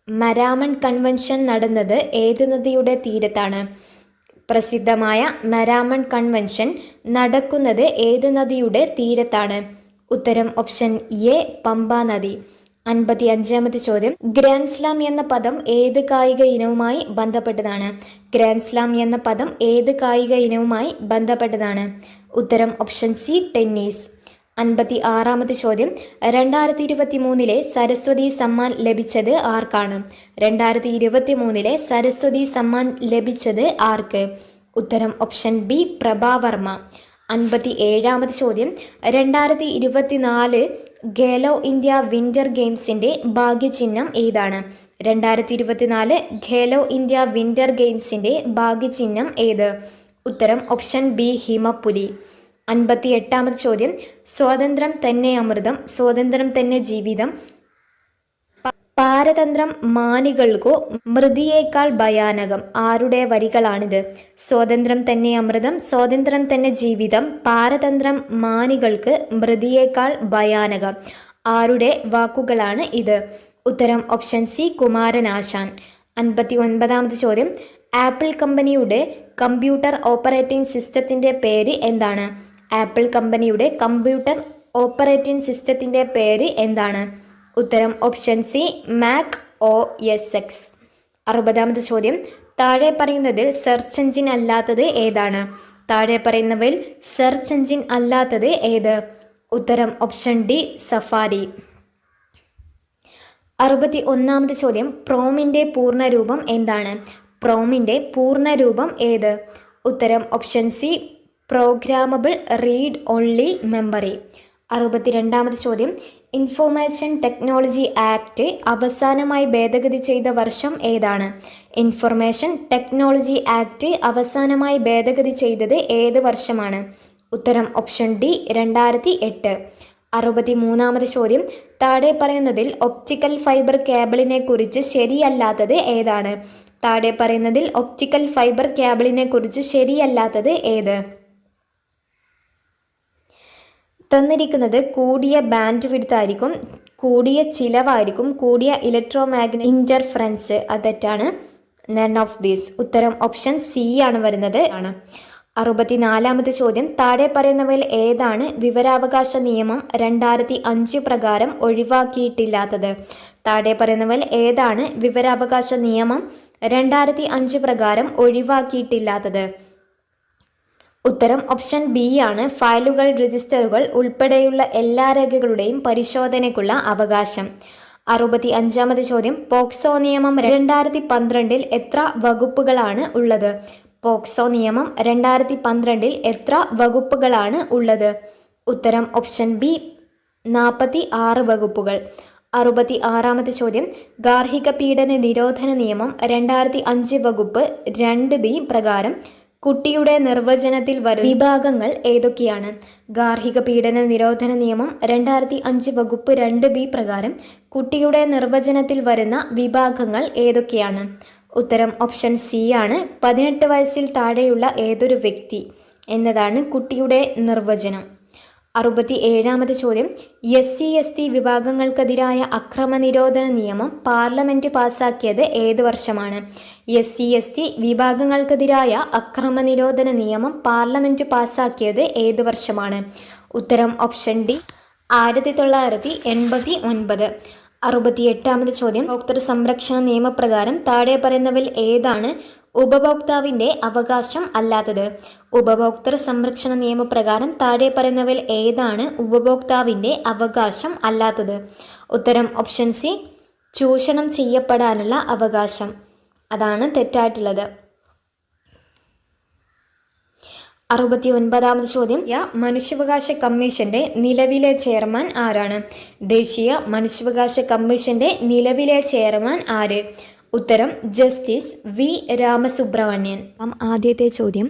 [SPEAKER 1] മരാമൺ കൺവെൻഷൻ നടന്നത് ഏത് നദിയുടെ തീരത്താണ്? പ്രസിദ്ധമായ മരാമൺ കൺവെൻഷൻ നടക്കുന്നത് ഏത് നദിയുടെ തീരത്താണ്? ഉത്തരം ഓപ്ഷൻ എ, പമ്പ നദി. 55 ചോദ്യം, ഗ്രാൻഡ് സ്ലാം എന്ന പദം ഏത് കായിക ഇനവുമായി ബന്ധപ്പെട്ടതാണ്? ഗ്രാൻഡ് സ്ലാം എന്ന പദം ഏത് കായിക ഇനവുമായി ബന്ധപ്പെട്ടതാണ്? ഉത്തരം ഓപ്ഷൻ സി, ടെന്നീസ്. 56 ചോദ്യം, 2023 സരസ്വതി സമ്മാൻ ലഭിച്ചത് ആർക്കാണ്? 2023 സരസ്വതി സമ്മാൻ ലഭിച്ചത് ആർക്ക്? ഉത്തരം ഓപ്ഷൻ ബി, പ്രഭാവർമ്മ. 57 ചോദ്യം, 2024 ഖേലോ ഇന്ത്യ വിന്റർ ഗെയിംസിന്റെ ഭാഗ്യചിഹ്നം ഏതാണ്? 2024 ഖേലോ ഇന്ത്യ വിന്റർ ഗെയിംസിന്റെ ഭാഗ്യചിഹ്നം ഏത്? ഉത്തരം ഓപ്ഷൻ ബി, ഹിമപ്പുലി. 58-ാമത് ചോദ്യം, സ്വാതന്ത്ര്യം തന്നെ അമൃതം, സ്വാതന്ത്ര്യം തന്നെ ജീവിതം, പാരതന്ത്രം മാനികൾക്കു മൃതിയേക്കാൾ ഭയാനകം. ആരുടെ വരികളാണിത്? സ്വാതന്ത്ര്യം തന്നെ അമൃതം, സ്വാതന്ത്ര്യം തന്നെ ജീവിതം, പാരതന്ത്രം മാനികൾക്ക് മൃതിയേക്കാൾ ഭയാനകം. ആരുടെ വാക്കുകളാണ് ഇത്? ഉത്തരം ഓപ്ഷൻ സി, കുമാരനാശാൻ. 59-ാമത് ചോദ്യം, ആപ്പിൾ കമ്പനിയുടെ കമ്പ്യൂട്ടർ ഓപ്പറേറ്റിംഗ് സിസ്റ്റത്തിൻ്റെ പേര് എന്താണ്? ആപ്പിൾ കമ്പനിയുടെ കമ്പ്യൂട്ടർ ഓപ്പറേറ്റിംഗ് സിസ്റ്റത്തിൻ്റെ പേര് എന്താണ്? ഉത്തരം option C, Mac OS X. 60-ാമത് ചോദ്യം, താഴെ പറയുന്നതിൽ സെർച്ച് എഞ്ചിൻ അല്ലാത്തത് ഏതാണ്? താഴെ പറയുന്നവയിൽ സെർച്ച് എഞ്ചിൻ അല്ലാത്തത് ഏത്? ഉത്തരം ഓപ്ഷൻ ഡി, സഫാരി. 61-ാമത് ചോദ്യം, പ്രോമിൻ്റെ പൂർണ്ണരൂപം എന്താണ്? പ്രോമിൻ്റെ പൂർണ്ണരൂപം ഏത്? ഉത്തരം option C, programmable read only memory. 62-ാമത് ചോദ്യം, ഇൻഫർമേഷൻ ടെക്നോളജി ആക്ട് അവസാനമായി ഭേദഗതി ചെയ്ത വർഷം ഏതാണ്? ഇൻഫർമേഷൻ ടെക്നോളജി ആക്ട് അവസാനമായി ഭേദഗതി ചെയ്തത് ഏത് വർഷമാണ്? ഉത്തരം ഓപ്ഷൻ ഡി, 2008. 63-ാമത് ചോദ്യം, താഴെ പറയുന്നതിൽ ഒപ്റ്റിക്കൽ ഫൈബർ കേബിളിനെ കുറിച്ച് ശരിയല്ലാത്തത് ഏതാണ്? താഴെ പറയുന്നതിൽ ഒപ്റ്റിക്കൽ ഫൈബർ കേബിളിനെ കുറിച്ച് ശരിയല്ലാത്തത് ഏത്? തന്നിരിക്കുന്നത് കൂടിയ ബാൻഡ് വിഡ്ത്ത് ആയിരിക്കും, കൂടിയ ചിലവായിരിക്കും, കൂടിയ ഇലക്ട്രോമാഗ്നറ്റിക് ഇൻ്റർഫറൻസ്. അത് തെറ്റാണ്. None of these. ഉത്തരം ഓപ്ഷൻ സി ആണ് വരുന്നത്. 64-ാമത് ചോദ്യം, താഴെ പറയുന്നവയിൽ ഏതാണ് വിവരാവകാശ നിയമം 2005 പ്രകാരം ഒഴിവാക്കിയിട്ടില്ലാത്തത്? താഴെ പറയുന്നവയിൽ ഏതാണ് വിവരാവകാശ നിയമം 2005 പ്രകാരം ഒഴിവാക്കിയിട്ടില്ലാത്തത്? ഉത്തരം ഓപ്ഷൻ ബി ആണ്. ഫയലുകൾ, രജിസ്റ്ററുകൾ ഉൾപ്പെടെയുള്ള എല്ലാ രേഖകളുടെയും പരിശോധനയ്ക്കുള്ള അവകാശം. 65-ാമത് ചോദ്യം, പോക്സോ നിയമം 2012 എത്ര വകുപ്പുകളാണ് ഉള്ളത്? പോക്സോ നിയമം 2012 എത്ര വകുപ്പുകളാണ് ഉള്ളത്? ഉത്തരം ഓപ്ഷൻ ബി, 46 വകുപ്പുകൾ. 66-ാമത് ചോദ്യം, ഗാർഹിക പീഡന നിരോധന നിയമം 2005 വകുപ്പ് 2B പ്രകാരം കുട്ടിയുടെ നിർവചനത്തിൽ വരുന്ന വിഭാഗങ്ങൾ ഏതൊക്കെയാണ്? ഗാർഹിക പീഡന നിരോധന നിയമം 2005 വകുപ്പ് 2B പ്രകാരം കുട്ടിയുടെ നിർവചനത്തിൽ വരുന്ന വിഭാഗങ്ങൾ ഏതൊക്കെയാണ്? ഉത്തരം ഓപ്ഷൻ സി ആണ്. 18 വയസ്സിൽ താഴെയുള്ള ഏതൊരു വ്യക്തി എന്നതാണ് കുട്ടിയുടെ നിർവചനം. 67-ാമത് ചോദ്യം, SC/ST വിഭാഗങ്ങൾക്കെതിരായ അക്രമനിരോധന നിയമം പാർലമെന്റ് പാസാക്കിയത് ഏത് വർഷമാണ്? SC/ST വിഭാഗങ്ങൾക്കെതിരായ അക്രമനിരോധന നിയമം പാർലമെന്റ് പാസാക്കിയത് ഏത് വർഷമാണ്? ഉത്തരം ഓപ്ഷൻ ഡി, 1989. 68-ാമത് ചോദ്യം, ഉപഭോക്തൃ സംരക്ഷണ നിയമപ്രകാരം താഴെ പറയുന്നവയിൽ ഏതാണ് ഉപഭോക്താവിൻ്റെ അവകാശം അല്ലാത്തത്? ഉപഭോക്തൃ സംരക്ഷണ നിയമപ്രകാരം താഴെ പറയുന്നവയിൽ ഏതാണ് ഉപഭോക്താവിൻ്റെ അവകാശം അല്ലാത്തത്? ഉത്തരം ഓപ്ഷൻ സി, ചൂഷണം ചെയ്യപ്പെടാനുള്ള അവകാശം. അതാണ് തെറ്റായിട്ടുള്ളത്. 69-ാമത് ചോദ്യം, മനുഷ്യാവകാശ കമ്മീഷന്റെ നിലവിലെ ചെയർമാൻ ആരാണ്? ദേശീയ മനുഷ്യാവകാശ കമ്മീഷന്റെ നിലവിലെ ചെയർമാൻ ആര്? ഉത്തരം ജസ്റ്റിസ് വി രാമസുബ്രഹ്മണ്യൻ. ആദ്യത്തെ ചോദ്യം,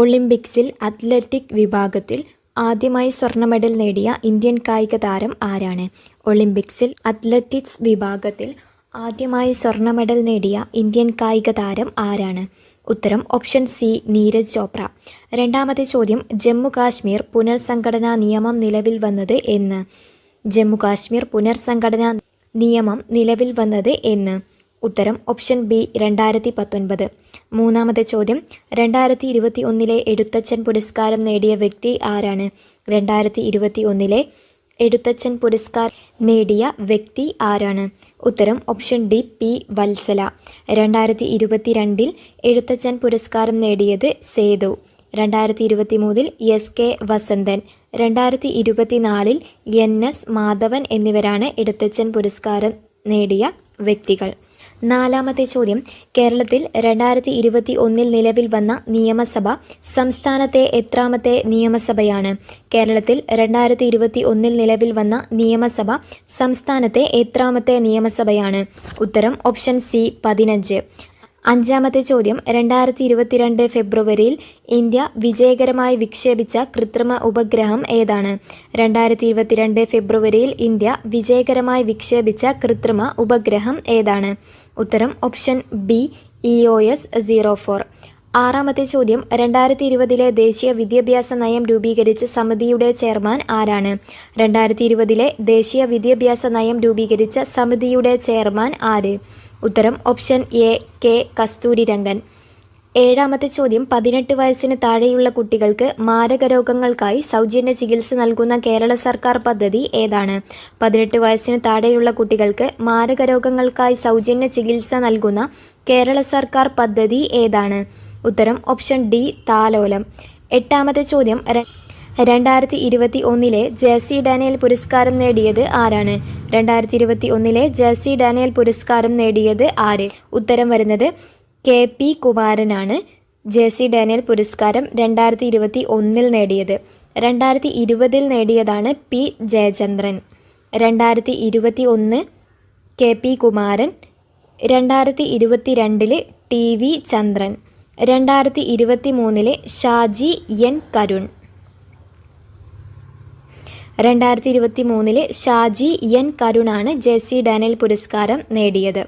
[SPEAKER 1] ഒളിമ്പിക്സിൽ അത്ലറ്റിക് വിഭാഗത്തിൽ ആദ്യമായി സ്വർണ്ണ മെഡൽ നേടിയ ഇന്ത്യൻ കായിക താരം ആരാണ്? ഒളിമ്പിക്സിൽ അത്ലറ്റിക്സ് വിഭാഗത്തിൽ ആദ്യമായി സ്വർണ്ണ മെഡൽ നേടിയ ഇന്ത്യൻ കായിക താരം ആരാണ്? ഉത്തരം ഓപ്ഷൻ സി, നീരജ് ചോപ്ര. രണ്ടാമത്തെ ചോദ്യം, ജമ്മു കാശ്മീർ പുനർസംഘടനാ നിയമം നിലവിൽ വന്നത് എന്ന്? ജമ്മു കാശ്മീർ പുനർസംഘടനാ നിയമം നിലവിൽ വന്നത് എന്ന്? ഉത്തരം ഓപ്ഷൻ ബി, 2019. മൂന്നാമത്തെ ചോദ്യം, 2021 എഴുത്തച്ഛൻ പുരസ്കാരം നേടിയ വ്യക്തി ആരാണ്? 2021 എഴുത്തച്ഛൻ പുരസ്കാരം നേടിയ വ്യക്തി ആരാണ്? ഉത്തരം option D, P Valsala. 2022 Ezhuthachan പുരസ്കാരം നേടിയത് സേതു. 2023 SK വസന്തൻ. 2024 NS മാധവൻ എന്നിവരാണ് എഴുത്തച്ഛൻ പുരസ്കാരം നേടിയ വ്യക്തികൾ. നാലാമത്തെ ചോദ്യം, കേരളത്തിൽ 2021 നിലവിൽ വന്ന നിയമസഭ സംസ്ഥാനത്തെ എത്രാമത്തെ നിയമസഭയാണ്? കേരളത്തിൽ 2021 നിലവിൽ വന്ന നിയമസഭ സംസ്ഥാനത്തെ എത്രാമത്തെ നിയമസഭയാണ്? ഉത്തരം ഓപ്ഷൻ സി, 15. അഞ്ചാമത്തെ ചോദ്യം 2022 ഫെബ്രുവരിയിൽ ഇന്ത്യ വിജയകരമായി വിക്ഷേപിച്ച കൃത്രിമ ഉപഗ്രഹം ഏതാണ്? 2022 ഫെബ്രുവരിയിൽ ഇന്ത്യ വിജയകരമായി വിക്ഷേപിച്ച കൃത്രിമ ഉപഗ്രഹം ഏതാണ്? ഉത്തരം ഓപ്ഷൻ ബി EOS 04. ആറാമത്തെ ചോദ്യം 2020 ദേശീയ വിദ്യാഭ്യാസ നയം രൂപീകരിച്ച സമിതിയുടെ ചെയർമാൻ ആരാണ്? 2020 ദേശീയ വിദ്യാഭ്യാസ നയം രൂപീകരിച്ച സമിതിയുടെ ചെയർമാൻ ആര്? ഉത്തരം ഓപ്ഷൻ എ കെ കസ്തൂരിരംഗൻ. ഏഴാമത്തെ ചോദ്യം 18 വയസ്സിന് താഴെയുള്ള കുട്ടികൾക്ക് മാരക രോഗങ്ങൾക്കായി സൗജന്യ ചികിത്സ നൽകുന്ന കേരള സർക്കാർ പദ്ധതി ഏതാണ്? 18 വയസ്സിന് താഴെയുള്ള കുട്ടികൾക്ക് മാരക രോഗങ്ങൾക്കായി സൗജന്യ ചികിത്സ നൽകുന്ന കേരള സർക്കാർ പദ്ധതി ഏതാണ്? ഉത്തരം ഓപ്ഷൻ ഡി താലോലം. എട്ടാമത്തെ ചോദ്യം 2021 ജെസി ഡാനിയൽ പുരസ്കാരം നേടിയത് ആരാണ്? 2021 ജെസി ഡാനിയൽ പുരസ്കാരം നേടിയത് ആര്? ഉത്തരം വരുന്നത് KP കുമാരനാണ്. ജെസി ഡാനിയൽ പുരസ്കാരം 2021 നേടിയത്. 2020 നേടിയതാണ് P Jayachandran. 2021 KP Kumaran, 2022 TV Chandran, 2023 Shaji N Karun. 2023 Shaji N കരുണാണ് ജെസി ഡാനിയൽ പുരസ്കാരം നേടിയത്.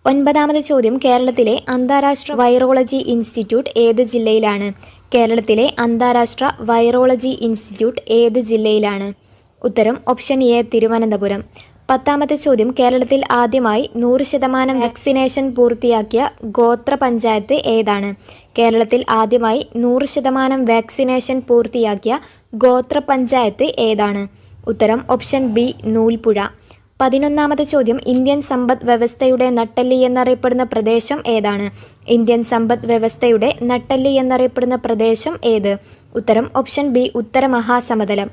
[SPEAKER 1] ഒൻപതാമത്തെ ചോദ്യം കേരളത്തിലെ അന്താരാഷ്ട്ര വൈറോളജി ഇൻസ്റ്റിറ്റ്യൂട്ട് ഏത് ജില്ലയിലാണ്? കേരളത്തിലെ അന്താരാഷ്ട്ര വൈറോളജി ഇൻസ്റ്റിറ്റ്യൂട്ട് ഏത് ജില്ലയിലാണ്? ഉത്തരം ഓപ്ഷൻ എ തിരുവനന്തപുരം. പത്താമത്തെ ചോദ്യം കേരളത്തിൽ ആദ്യമായി 100% വാക്സിനേഷൻ പൂർത്തിയാക്കിയ ഗോത്ര പഞ്ചായത്ത് ഏതാണ്? കേരളത്തിൽ ആദ്യമായി 100% വാക്സിനേഷൻ പൂർത്തിയാക്കിയ ഗോത്ര പഞ്ചായത്ത് ഏതാണ്? ഉത്തരം ഓപ്ഷൻ ബി നൂൽപ്പുഴ. 11ാമത്തെ ചോദ്യം ഇന്ത്യൻ സമ്പദ് വ്യവസ്ഥയുടെ നട്ടെല്ല് എന്നറിയപ്പെടുന്ന പ്രദേശം ഏതാണ്? ഇന്ത്യൻ സമ്പദ് വ്യവസ്ഥയുടെ നട്ടെല്ല് എന്നറിയപ്പെടുന്ന പ്രദേശം ഏത്? ഉത്തരം ഓപ്ഷൻ ബി ഉത്തര മഹാസമതലം.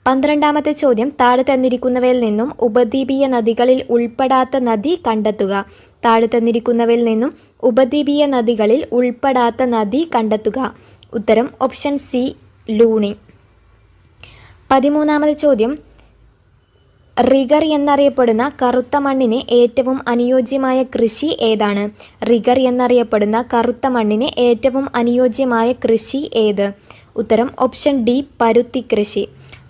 [SPEAKER 1] 12ാമത്തെ ചോദ്യം താഴെ തന്നിരിക്കുന്നവയിൽ നിന്നും ഉപദ്വീപീയ നദികളിൽ ഉൾപ്പെടാത്ത നദി കണ്ടെത്തുക. താഴെ തന്നിരിക്കുന്നവയിൽ നിന്നും ഉപദ്വീപീയ നദികളിൽ ഉൾപ്പെടാത്ത നദി കണ്ടെത്തുക. ഉത്തരം ഓപ്ഷൻ സി ലൂണി. 13ാമത്തെ ചോദ്യം റിഗർ എന്നറിയപ്പെടുന്ന കറുത്ത മണ്ണിന് ഏറ്റവും അനുയോജ്യമായ കൃഷി ഏതാണ്? റിഗർ എന്നറിയപ്പെടുന്ന കറുത്ത മണ്ണിന് ഏറ്റവും അനുയോജ്യമായ കൃഷി ഏത്? ഉത്തരം ഓപ്ഷൻ ഡി പരുത്തി കൃഷി.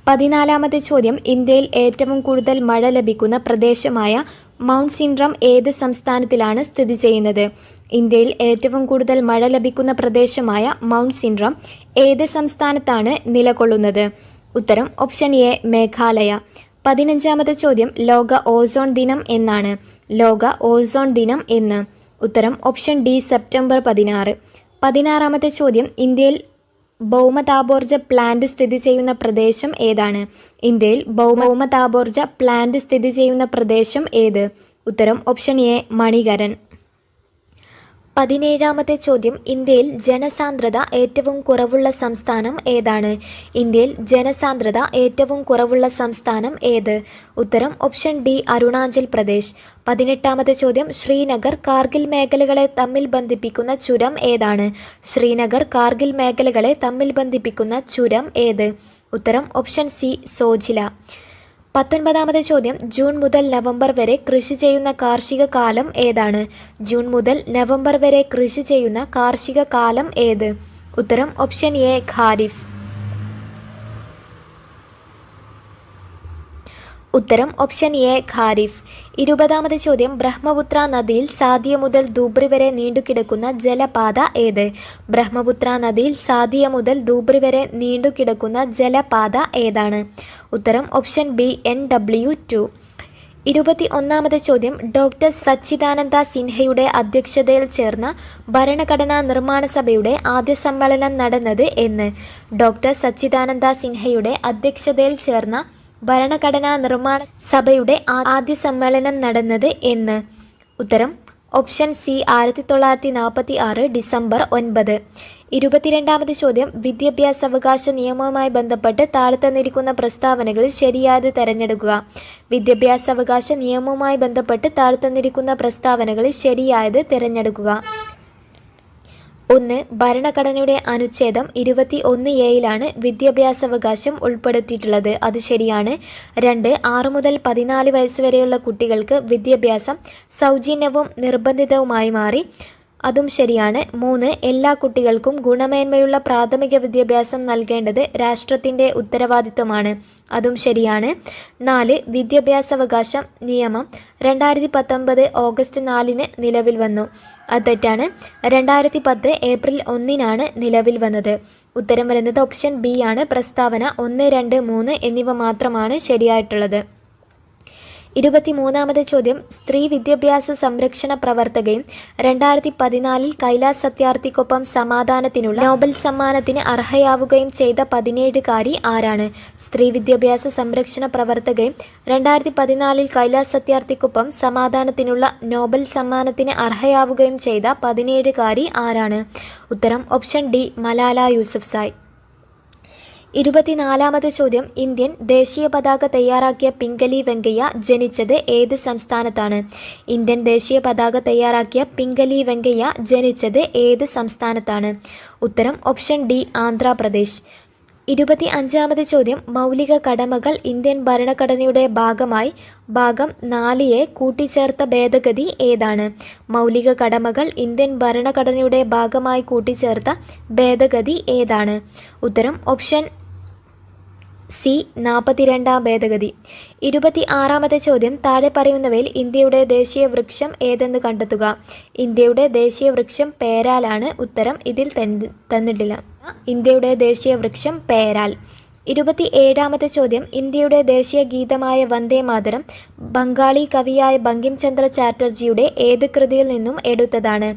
[SPEAKER 1] 14ാമത്തെ ചോദ്യം ഇന്ത്യയിൽ ഏറ്റവും കൂടുതൽ മഴ ലഭിക്കുന്ന പ്രദേശമായ മൗണ്ട് സിൻഡ്രം ഏത് സംസ്ഥാനത്തിലാണ് സ്ഥിതി ചെയ്യുന്നത്? ഇന്ത്യയിൽ ഏറ്റവും കൂടുതൽ മഴ ലഭിക്കുന്ന പ്രദേശമായ മൗണ്ട് സിൻഡ്രം ഏത് സംസ്ഥാനത്താണ് നിലകൊള്ളുന്നത്? ഉത്തരം ഓപ്ഷൻ എ മേഘാലയ. 15ാമത്തെ ചോദ്യം ലോക ഓസോൺ ദിനം എന്നാണ്? ലോക ഓസോൺ ദിനം എന്ന്? ഉത്തരം ഓപ്ഷൻ ഡി സെപ്റ്റംബർ 16. 16ാമത്തെ ചോദ്യം ഇന്ത്യയിൽ ഭൗമതാപോർജ പ്ലാന്റ് സ്ഥിതി ചെയ്യുന്ന പ്രദേശം ഏതാണ്? ഇന്ത്യയിൽ ഭൗമതാപോർജ പ്ലാന്റ് സ്ഥിതി ചെയ്യുന്ന പ്രദേശം ഏത്? ഉത്തരം ഓപ്ഷൻ എ മണികരൻ. 17ാമത്തെ ചോദ്യം ഇന്ത്യയിൽ ജനസാന്ദ്രത ഏറ്റവും കുറവുള്ള സംസ്ഥാനം ഏതാണ്? ഇന്ത്യയിൽ ജനസാന്ദ്രത ഏറ്റവും കുറവുള്ള സംസ്ഥാനം ഏത്? ഉത്തരം ഓപ്ഷൻ ഡി അരുണാചൽ പ്രദേശ്. 18ാമത്തെ ചോദ്യം ശ്രീനഗർ കാർഗിൽ മേഖലകളെ തമ്മിൽ ബന്ധിപ്പിക്കുന്ന ചുരം ഏതാണ്? ശ്രീനഗർ കാർഗിൽ മേഖലകളെ തമ്മിൽ ബന്ധിപ്പിക്കുന്ന ചുരം ഏത്? ഉത്തരം ഓപ്ഷൻ സി സോജില. 19ാമത്തെ ചോദ്യം ജൂൺ മുതൽ നവംബർ വരെ കൃഷി ചെയ്യുന്ന കാർഷിക കാലം ഏതാണ്? ജൂൺ മുതൽ നവംബർ വരെ കൃഷി ചെയ്യുന്ന കാർഷിക കാലം ഏത്? ഉത്തരം ഓപ്ഷൻ എ ഖാരിഫ്. ഉത്തരം ഓപ്ഷൻ എ ഖാരിഫ്. 20ാമത്തെ ചോദ്യം ബ്രഹ്മപുത്ര നദിയിൽ സാദിയ മുതൽ ധൂബ്രി വരെ നീണ്ടുകിടക്കുന്ന ജലപാത ഏത്? ബ്രഹ്മപുത്ര നദിയിൽ സാദിയ മുതൽ ധൂബ്രി വരെ നീണ്ടുകിടക്കുന്ന ജലപാത ഏതാണ്? ഉത്തരം ഓപ്ഷൻ ബി NW2. 21ാമത്തെ ചോദ്യം ഡോക്ടർ സച്ചിദാനന്ദ സിൻഹയുടെ അധ്യക്ഷതയിൽ ചേർന്ന ഭരണഘടനാ നിർമ്മാണ സഭയുടെ ആദ്യ സമ്മേളനം നടന്നത് എന്ന്? ഡോക്ടർ സച്ചിദാനന്ദ സിൻഹയുടെ അധ്യക്ഷതയിൽ ചേർന്ന ഭരണഘടനാ നിർമ്മാണ സഭയുടെ ആദ്യ സമ്മേളനം നടന്നത് എന്ന്? ഉത്തരം ഓപ്ഷൻ സി 1946 ഡിസംബർ 9. 22ാമത്തെ ചോദ്യം വിദ്യാഭ്യാസാവകാശ നിയമവുമായി ബന്ധപ്പെട്ട് താഴെ തന്നിരിക്കുന്ന പ്രസ്താവനകളിൽ ശരിയായത് തിരഞ്ഞെടുക്കുക. വിദ്യാഭ്യാസാവകാശ നിയമവുമായി ബന്ധപ്പെട്ട് താഴെ തന്നിരിക്കുന്ന പ്രസ്താവനകളിൽ ശരിയായത് തിരഞ്ഞെടുക്കുക. 1. ഭരണഘടനയുടെ അനുച്ഛേദം 21A വിദ്യാഭ്യാസാവകാശം ഉൾപ്പെടുത്തിയിട്ടുള്ളത്. അത് ശരിയാണ്. 2. 6 മുതൽ 14 വയസ്സ് വരെയുള്ള കുട്ടികൾക്ക് വിദ്യാഭ്യാസം സൗജന്യവും നിർബന്ധിതവുമായി മാറി. അതും ശരിയാണ്. 3. എല്ലാ കുട്ടികൾക്കും ഗുണമേന്മയുള്ള പ്രാഥമിക വിദ്യാഭ്യാസം നൽകേണ്ടത് രാഷ്ട്രത്തിൻ്റെ ഉത്തരവാദിത്തമാണ്. അതും ശരിയാണ്. 4. വിദ്യാഭ്യാസാവകാശ നിയമം 2019 ഓഗസ്റ്റ് 4 നിലവിൽ വന്നു. അത് തെറ്റാണ്. 2010 ഏപ്രിൽ 1 നിലവിൽ വന്നത്. ഉത്തരം വരുന്നത് ഓപ്ഷൻ ബി ആണ്. പ്രസ്താവന 1, 2, 3 എന്നിവ മാത്രമാണ് ശരിയായിട്ടുള്ളത്. 23ാമത്തെ ചോദ്യം. സ്ത്രീ വിദ്യാഭ്യാസ സംരക്ഷണ പ്രവർത്തകയും 2014 കൈലാസ് സത്യാർത്ഥിക്കൊപ്പം സമാധാനത്തിനുള്ള നോബൽ സമ്മാനത്തിന് അർഹയാവുകയും ചെയ്ത 17കാരി ആരാണ്? സ്ത്രീ വിദ്യാഭ്യാസ സംരക്ഷണ പ്രവർത്തകയും 2014 കൈലാസ് സത്യാർത്ഥിക്കൊപ്പം സമാധാനത്തിനുള്ള നോബൽ സമ്മാനത്തിന് അർഹയാവുകയും ചെയ്ത 17കാരി ആരാണ്? ഉത്തരം ഓപ്ഷൻ ഡി, മലാല യൂസഫ്സായ്. 24ാമത്തെ ചോദ്യം. ഇന്ത്യൻ ദേശീയ പതാക തയ്യാറാക്കിയ പിംഗലി വെങ്കയ്യ ജനിച്ചത് ഏത് സംസ്ഥാനത്താണ്? ഇന്ത്യൻ ദേശീയ പതാക തയ്യാറാക്കിയ പിംഗലി വെങ്കയ്യ ജനിച്ചത് ഏത് സംസ്ഥാനത്താണ്? ഉത്തരം ഓപ്ഷൻ ഡി, ആന്ധ്രാപ്രദേശ്. 25ാമത്തെ ചോദ്യം. മൗലിക കടമകൾ ഇന്ത്യൻ ഭരണഘടനയുടെ ഭാഗമായി ഭാഗം 4A കൂട്ടിച്ചേർത്ത ഭേദഗതി ഏതാണ്? മൗലിക കടമകൾ ഇന്ത്യൻ ഭരണഘടനയുടെ ഭാഗമായി കൂട്ടിച്ചേർത്ത ഭേദഗതി ഏതാണ്? ഉത്തരം ഓപ്ഷൻ സി, 42ാം ഭേദഗതി. 26ാമത്തെ ചോദ്യം. താഴെ പറയുന്നവയിൽ ഇന്ത്യയുടെ ദേശീയ വൃക്ഷം ഏതെന്ന് കണ്ടെത്തുക. ഇന്ത്യയുടെ ദേശീയ വൃക്ഷം പേരാലാണ്. ഉത്തരം ഇതിൽ തന്നിട്ടില്ല. ഇന്ത്യയുടെ ദേശീയ വൃക്ഷം പേരാൽ. 27ാമത്തെ ചോദ്യം. ഇന്ത്യയുടെ ദേശീയ ഗീതമായ വന്ദേ മാതരം ബംഗാളി കവിയായ ബങ്കിം ചന്ദ്ര ചാറ്റർജിയുടെ ഏത് കൃതിയിൽ നിന്നും എടുത്തതാണ്?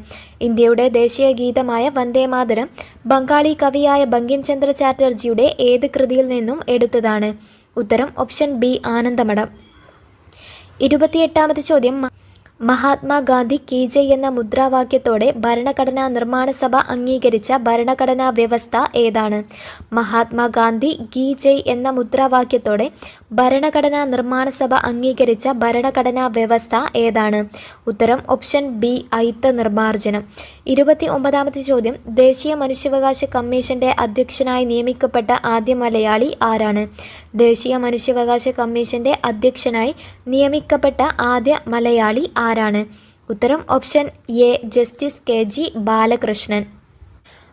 [SPEAKER 1] ഇന്ത്യയുടെ ദേശീയ ഗീതമായ വന്ദേ മാതരം ബംഗാളി കവിയായ ബങ്കിം ചന്ദ്ര ചാറ്റർജിയുടെ ഏത് കൃതിയിൽ നിന്നും എടുത്തതാണ്? ഉത്തരം ഓപ്ഷൻ ബി, ആനന്ദമഠം. 28ാമത്തെ ചോദ്യം. മഹാത്മാഗാന്ധി കി ജയ് എന്ന മുദ്രാവാക്യത്തോടെ ഭരണഘടനാ നിർമ്മാണ സഭ അംഗീകരിച്ച ഭരണഘടനാ വ്യവസ്ഥ ഏതാണ്? മഹാത്മാഗാന്ധി കി ജയ് എന്ന മുദ്രാവാക്യത്തോടെ ഭരണഘടനാ നിർമ്മാണ സഭ അംഗീകരിച്ച ഭരണഘടനാ വ്യവസ്ഥ ഏതാണ്? ഉത്തരം ഓപ്ഷൻ ബി, അയിത്ത നിർമ്മാർജ്ജനം. 29ാമത്തെ ചോദ്യം. ദേശീയ മനുഷ്യാവകാശ കമ്മീഷന്റെ അധ്യക്ഷനായി നിയമിക്കപ്പെട്ട ആദ്യ മലയാളി ആരാണ്? ദേശീയ മനുഷ്യാവകാശ കമ്മീഷന്റെ അധ്യക്ഷനായി നിയമിക്കപ്പെട്ട ആദ്യ മലയാളി ആരാണ്? ഉത്തരം option A, justice KG Balakrishnan.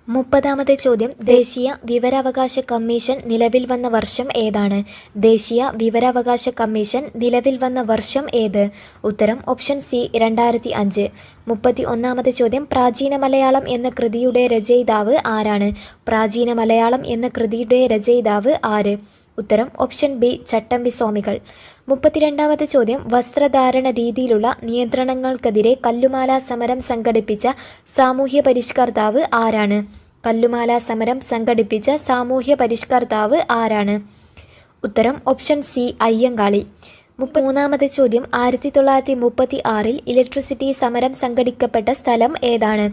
[SPEAKER 1] 30ാമത്തെ ചോദ്യം. ദേശീയ വിവരാവകാശ കമ്മീഷൻ നിലവിൽ വന്ന വർഷം ഏതാണ്? ദേശീയ വിവരാവകാശ കമ്മീഷൻ നിലവിൽ വന്ന വർഷം ഏത്? ഉത്തരം ഓപ്ഷൻ സി, 2005. 31ാമത്തെ ചോദ്യം. പ്രാചീന മലയാളം എന്ന കൃതിയുടെ രചയിതാവ് ആരാണ്? പ്രാചീന മലയാളം എന്ന കൃതിയുടെ രചയിതാവ് ആര്? ഉത്തരം ഓപ്ഷൻ ബി, ചട്ടമ്പി സ്വാമികൾ. 32ാമത്തെ ചോദ്യം. വസ്ത്രധാരണ രീതിയിലുള്ള നിയന്ത്രണങ്ങൾക്കെതിരെ കല്ലുമാല സമരം സംഘടിപ്പിച്ച സാമൂഹ്യ പരിഷ്കർത്താവ് ആരാണ്? കല്ലുമാല സമരം സംഘടിപ്പിച്ച സാമൂഹ്യ പരിഷ്കർത്താവ് ആരാണ്? ഉത്തരം ഓപ്ഷൻ സി, അയ്യങ്കാളി. 33ാമത്തെ ചോദ്യം. 1936 ഇലക്ട്രിസിറ്റി സമരം സംഘടിക്കപ്പെട്ട സ്ഥലം ഏതാണ്?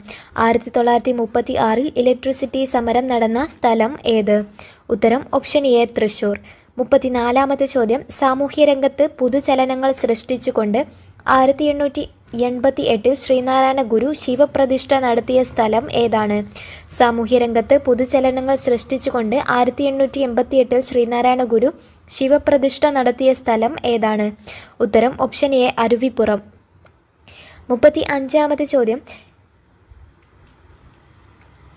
[SPEAKER 1] 1936 ഇലക്ട്രിസിറ്റി സമരം നടന്ന സ്ഥലം ഏത്? ഉത്തരം ഓപ്ഷൻ എ, തൃശൂർ. 34ാമത്തെ ചോദ്യം. സാമൂഹ്യരംഗത്ത് പുതുചലനങ്ങൾ സൃഷ്ടിച്ചുകൊണ്ട് 1888 ശ്രീനാരായണ ഗുരു ശിവപ്രതിഷ്ഠ നടത്തിയ സ്ഥലം ഏതാണ്? സാമൂഹ്യരംഗത്ത് പുതുചലനങ്ങൾ സൃഷ്ടിച്ചുകൊണ്ട് 1888 ശ്രീനാരായണ ഗുരു ശിവപ്രതിഷ്ഠ നടത്തിയ സ്ഥലം ഏതാണ്? ഉത്തരം ഓപ്ഷൻ എ, അരുവിപ്പുറം. 35ാമത്തെ ചോദ്യം.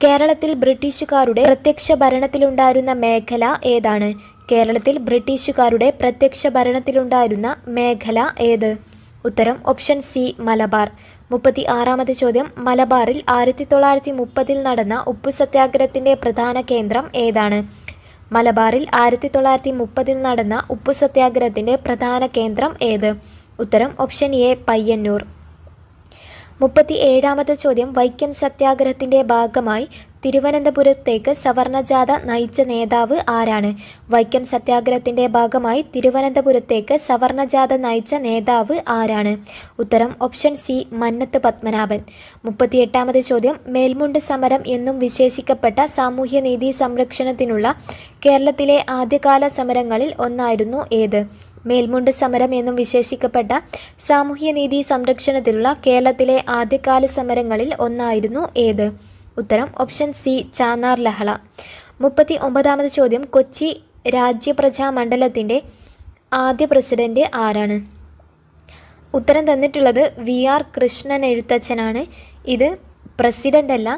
[SPEAKER 1] കേരളത്തിൽ ബ്രിട്ടീഷുകാരുടെ പ്രത്യക്ഷ ഭരണത്തിലുണ്ടായിരുന്ന മേഖല ഏതാണ്? കേരളത്തിൽ ബ്രിട്ടീഷുകാരുടെ പ്രത്യക്ഷ ഭരണത്തിലുണ്ടായിരുന്ന മേഖല ഏത്? ഉത്തരം ഓപ്ഷൻ സി, മലബാർ. 36ാമത്തെ ചോദ്യം. മലബാറിൽ 1930 നടന്ന ഉപ്പു സത്യാഗ്രഹത്തിന്റെ പ്രധാന കേന്ദ്രം ഏതാണ്? മലബാറിൽ 1930 നടന്ന ഉപ്പു സത്യാഗ്രഹത്തിന്റെ പ്രധാന കേന്ദ്രം ഏത്? ഉത്തരം ഓപ്ഷൻ എ, പയ്യന്നൂർ. 37ാമത്തെ ചോദ്യം. വൈക്കം സത്യാഗ്രഹത്തിന്റെ ഭാഗമായി തിരുവനന്തപുരത്തേക്ക് സവർണജാഥ നയിച്ച നേതാവ് ആരാണ്? വൈക്കം സത്യാഗ്രഹത്തിന്റെ ഭാഗമായി തിരുവനന്തപുരത്തേക്ക് സവർണജാഥ നയിച്ച നേതാവ് ആരാണ്? ഉത്തരം ഓപ്ഷൻ സി, മന്നത്ത് പത്മനാഭൻ. 38ാമത്തെ ചോദ്യം. മേൽമുണ്ട് സമരം എന്നും വിശേഷിക്കപ്പെട്ട സാമൂഹ്യനീതി സംരക്ഷണത്തിനുള്ള കേരളത്തിലെ ആദ്യകാല സമരങ്ങളിൽ ഒന്നായിരുന്നു ഏത്? മേൽമുണ്ട് സമരം എന്നും വിശേഷിക്കപ്പെട്ട സാമൂഹ്യനീതി സംരക്ഷണത്തിലുള്ള കേരളത്തിലെ ആദ്യകാല സമരങ്ങളിൽ ഒന്നായിരുന്നു ഏത്? ഉത്തരം ഓപ്ഷൻ സി ചാന്നാർ ലഹള. 39ാമത് ചോദ്യം, കൊച്ചി രാജ്യപ്രജാ മണ്ഡലത്തിൻ്റെ ആദ്യ പ്രസിഡന്റ് ആരാണ്? ഉത്തരം തന്നിട്ടുള്ളത് VR കൃഷ്ണൻ എഴുത്തച്ഛനാണ്. ഇത് പ്രസിഡന്റ് അല്ല,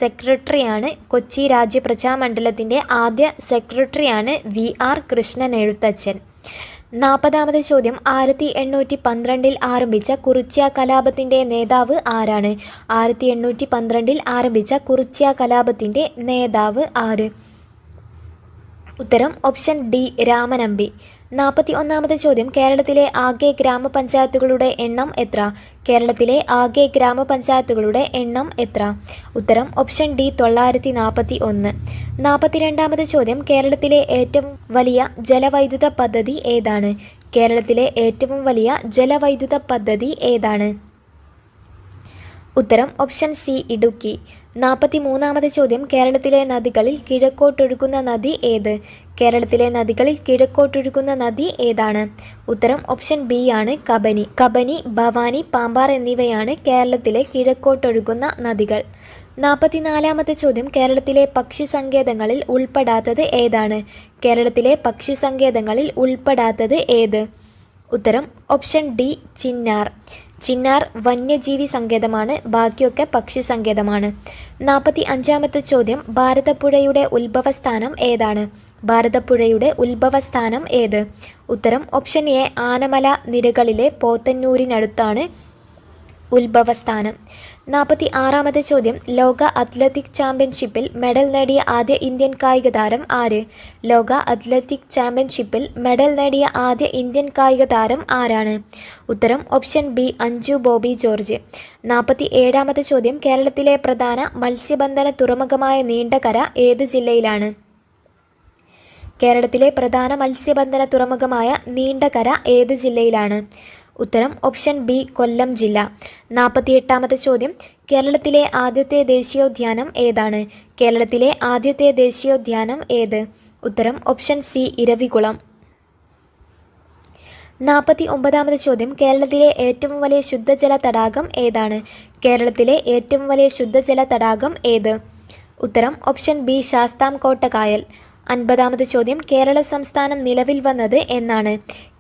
[SPEAKER 1] സെക്രട്ടറിയാണ്. കൊച്ചി രാജ്യപ്രജാ മണ്ഡലത്തിൻ്റെ ആദ്യ സെക്രട്ടറിയാണ് VR കൃഷ്ണൻ എഴുത്തച്ഛൻ. 40ാമത് ചോദ്യം, 1812 ആരംഭിച്ച കുറിച്യ കലാപത്തിൻ്റെ നേതാവ് ആരാണ്? 1812 ആരംഭിച്ച കുറിച്യ കലാപത്തിൻ്റെ നേതാവ് ആര്? ഉത്തരം ഓപ്ഷൻ ഡി രാമനമ്പി. 41ാമത് ചോദ്യം, കേരളത്തിലെ ആകെ ഗ്രാമപഞ്ചായത്തുകളുടെ എണ്ണം എത്ര? കേരളത്തിലെ ആകെ ഗ്രാമപഞ്ചായത്തുകളുടെ എണ്ണം എത്ര? ഉത്തരം ഓപ്ഷൻ ഡി 941. 42ാമത് ചോദ്യം, കേരളത്തിലെ ഏറ്റവും വലിയ ജലവൈദ്യുത പദ്ധതി ഏതാണ്? കേരളത്തിലെ ഏറ്റവും വലിയ ജലവൈദ്യുത പദ്ധതി ഏതാണ്? ഉത്തരം ഓപ്ഷൻ സി ഇടുക്കി. 43ാമത് ചോദ്യം, കേരളത്തിലെ നദികളിൽ കിഴക്കോട്ടൊഴുകുന്ന നദി ഏത്? കേരളത്തിലെ നദികളിൽ കിഴക്കോട്ടൊഴുകുന്ന നദി ഏതാണ്? ഉത്തരം ഓപ്ഷൻ ബി ആണ് കബനി. കബനി, ഭവാനി, പാമ്പാർ എന്നിവയാണ് കേരളത്തിലെ കിഴക്കോട്ടൊഴുകുന്ന നദികൾ. 44ാമത്തെ ചോദ്യം, കേരളത്തിലെ പക്ഷി സങ്കേതങ്ങളിൽ ഉൾപ്പെടാത്തത് ഏതാണ്? കേരളത്തിലെ പക്ഷി സങ്കേതങ്ങളിൽ ഉൾപ്പെടാത്തത് ഏത്? ഉത്തരം ഓപ്ഷൻ ഡി ചിന്നാർ. ചിന്നാർ വന്യജീവി സങ്കേതമാണ്, ബാക്കിയൊക്കെ പക്ഷി സങ്കേതമാണ്. 45ാമത്തെ ചോദ്യം, ഭാരതപ്പുഴയുടെ ഉത്ഭവസ്ഥാനം ഏതാണ്? ഭാരതപ്പുഴയുടെ ഉത്ഭവസ്ഥാനം ഏത്? ഉത്തരം ഓപ്ഷൻ എ ആനമല നിരകളിലെ പോത്തന്നൂരിനടുത്താണ് ഉത്ഭവസ്ഥാനം. 46ാമത്തെ ചോദ്യം, ലോക അത്ലറ്റിക് ചാമ്പ്യൻഷിപ്പിൽ മെഡൽ നേടിയ ആദ്യ ഇന്ത്യൻ കായിക താരം ആര്? ലോക അത്ലറ്റിക് ചാമ്പ്യൻഷിപ്പിൽ മെഡൽ നേടിയ ആദ്യ ഇന്ത്യൻ കായിക താരം ആരാണ്? ഉത്തരം ഓപ്ഷൻ ബി അഞ്ജു ബോബി ജോർജ്. 47ാമത്തെ ചോദ്യം, കേരളത്തിലെ പ്രധാന മത്സ്യബന്ധന തുറമുഖമായ നീണ്ടകര ഏത് ജില്ലയിലാണ്? കേരളത്തിലെ പ്രധാന മത്സ്യബന്ധന തുറമുഖമായ നീണ്ടകര ഏത് ജില്ലയിലാണ്? ഉത്തരം ഓപ്ഷൻ ബി കൊല്ലം ജില്ല. 48ാമത്തെ ചോദ്യം, കേരളത്തിലെ ആദ്യത്തെ ദേശീയോദ്യാനം ഏതാണ്? കേരളത്തിലെ ആദ്യത്തെ ദേശീയോദ്യാനം ഏത്? ഉത്തരം ഓപ്ഷൻ സി ഇരവികുളം. 49ാമത്തെ ചോദ്യം, കേരളത്തിലെ ഏറ്റവും വലിയ ശുദ്ധജല തടാകം ഏതാണ്? കേരളത്തിലെ ഏറ്റവും വലിയ ശുദ്ധജല തടാകം ഏത്? ഉത്തരം ഓപ്ഷൻ ബി ശാസ്താംകോട്ട കായൽ. 50ാമത് ചോദ്യം, കേരള സംസ്ഥാനം നിലവിൽ വന്നത് എന്നാണ്?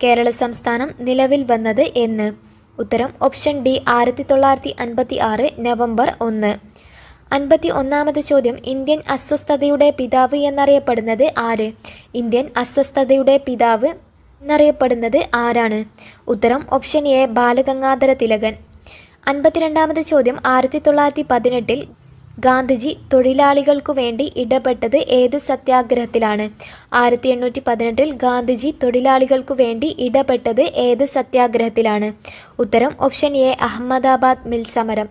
[SPEAKER 1] കേരള സംസ്ഥാനം നിലവിൽ വന്നത് എന്ന്? ഉത്തരം ഓപ്ഷൻ ഡി 1956 നവംബർ 1. 51ാമത് ചോദ്യം, ഇന്ത്യൻ അസ്വസ്ഥതയുടെ പിതാവ് എന്നറിയപ്പെടുന്നത് ആര്? ഇന്ത്യൻ അസ്വസ്ഥതയുടെ പിതാവ് എന്നറിയപ്പെടുന്നത് ആരാണ്? ഉത്തരം ഓപ്ഷൻ എ ബാലഗംഗാധര തിലകൻ. 52ാമത് ചോദ്യം, 1918 ഗാന്ധിജി തൊഴിലാളികൾക്കു വേണ്ടി ഇടപെട്ടത് ഏത് സത്യാഗ്രഹത്തിലാണ്? 1818 ഗാന്ധിജി തൊഴിലാളികൾക്കു വേണ്ടി ഇടപെട്ടത് ഏത് സത്യാഗ്രഹത്തിലാണ്? ഉത്തരം ഓപ്ഷൻ എ അഹമ്മദാബാദ് മിൽ സമരം.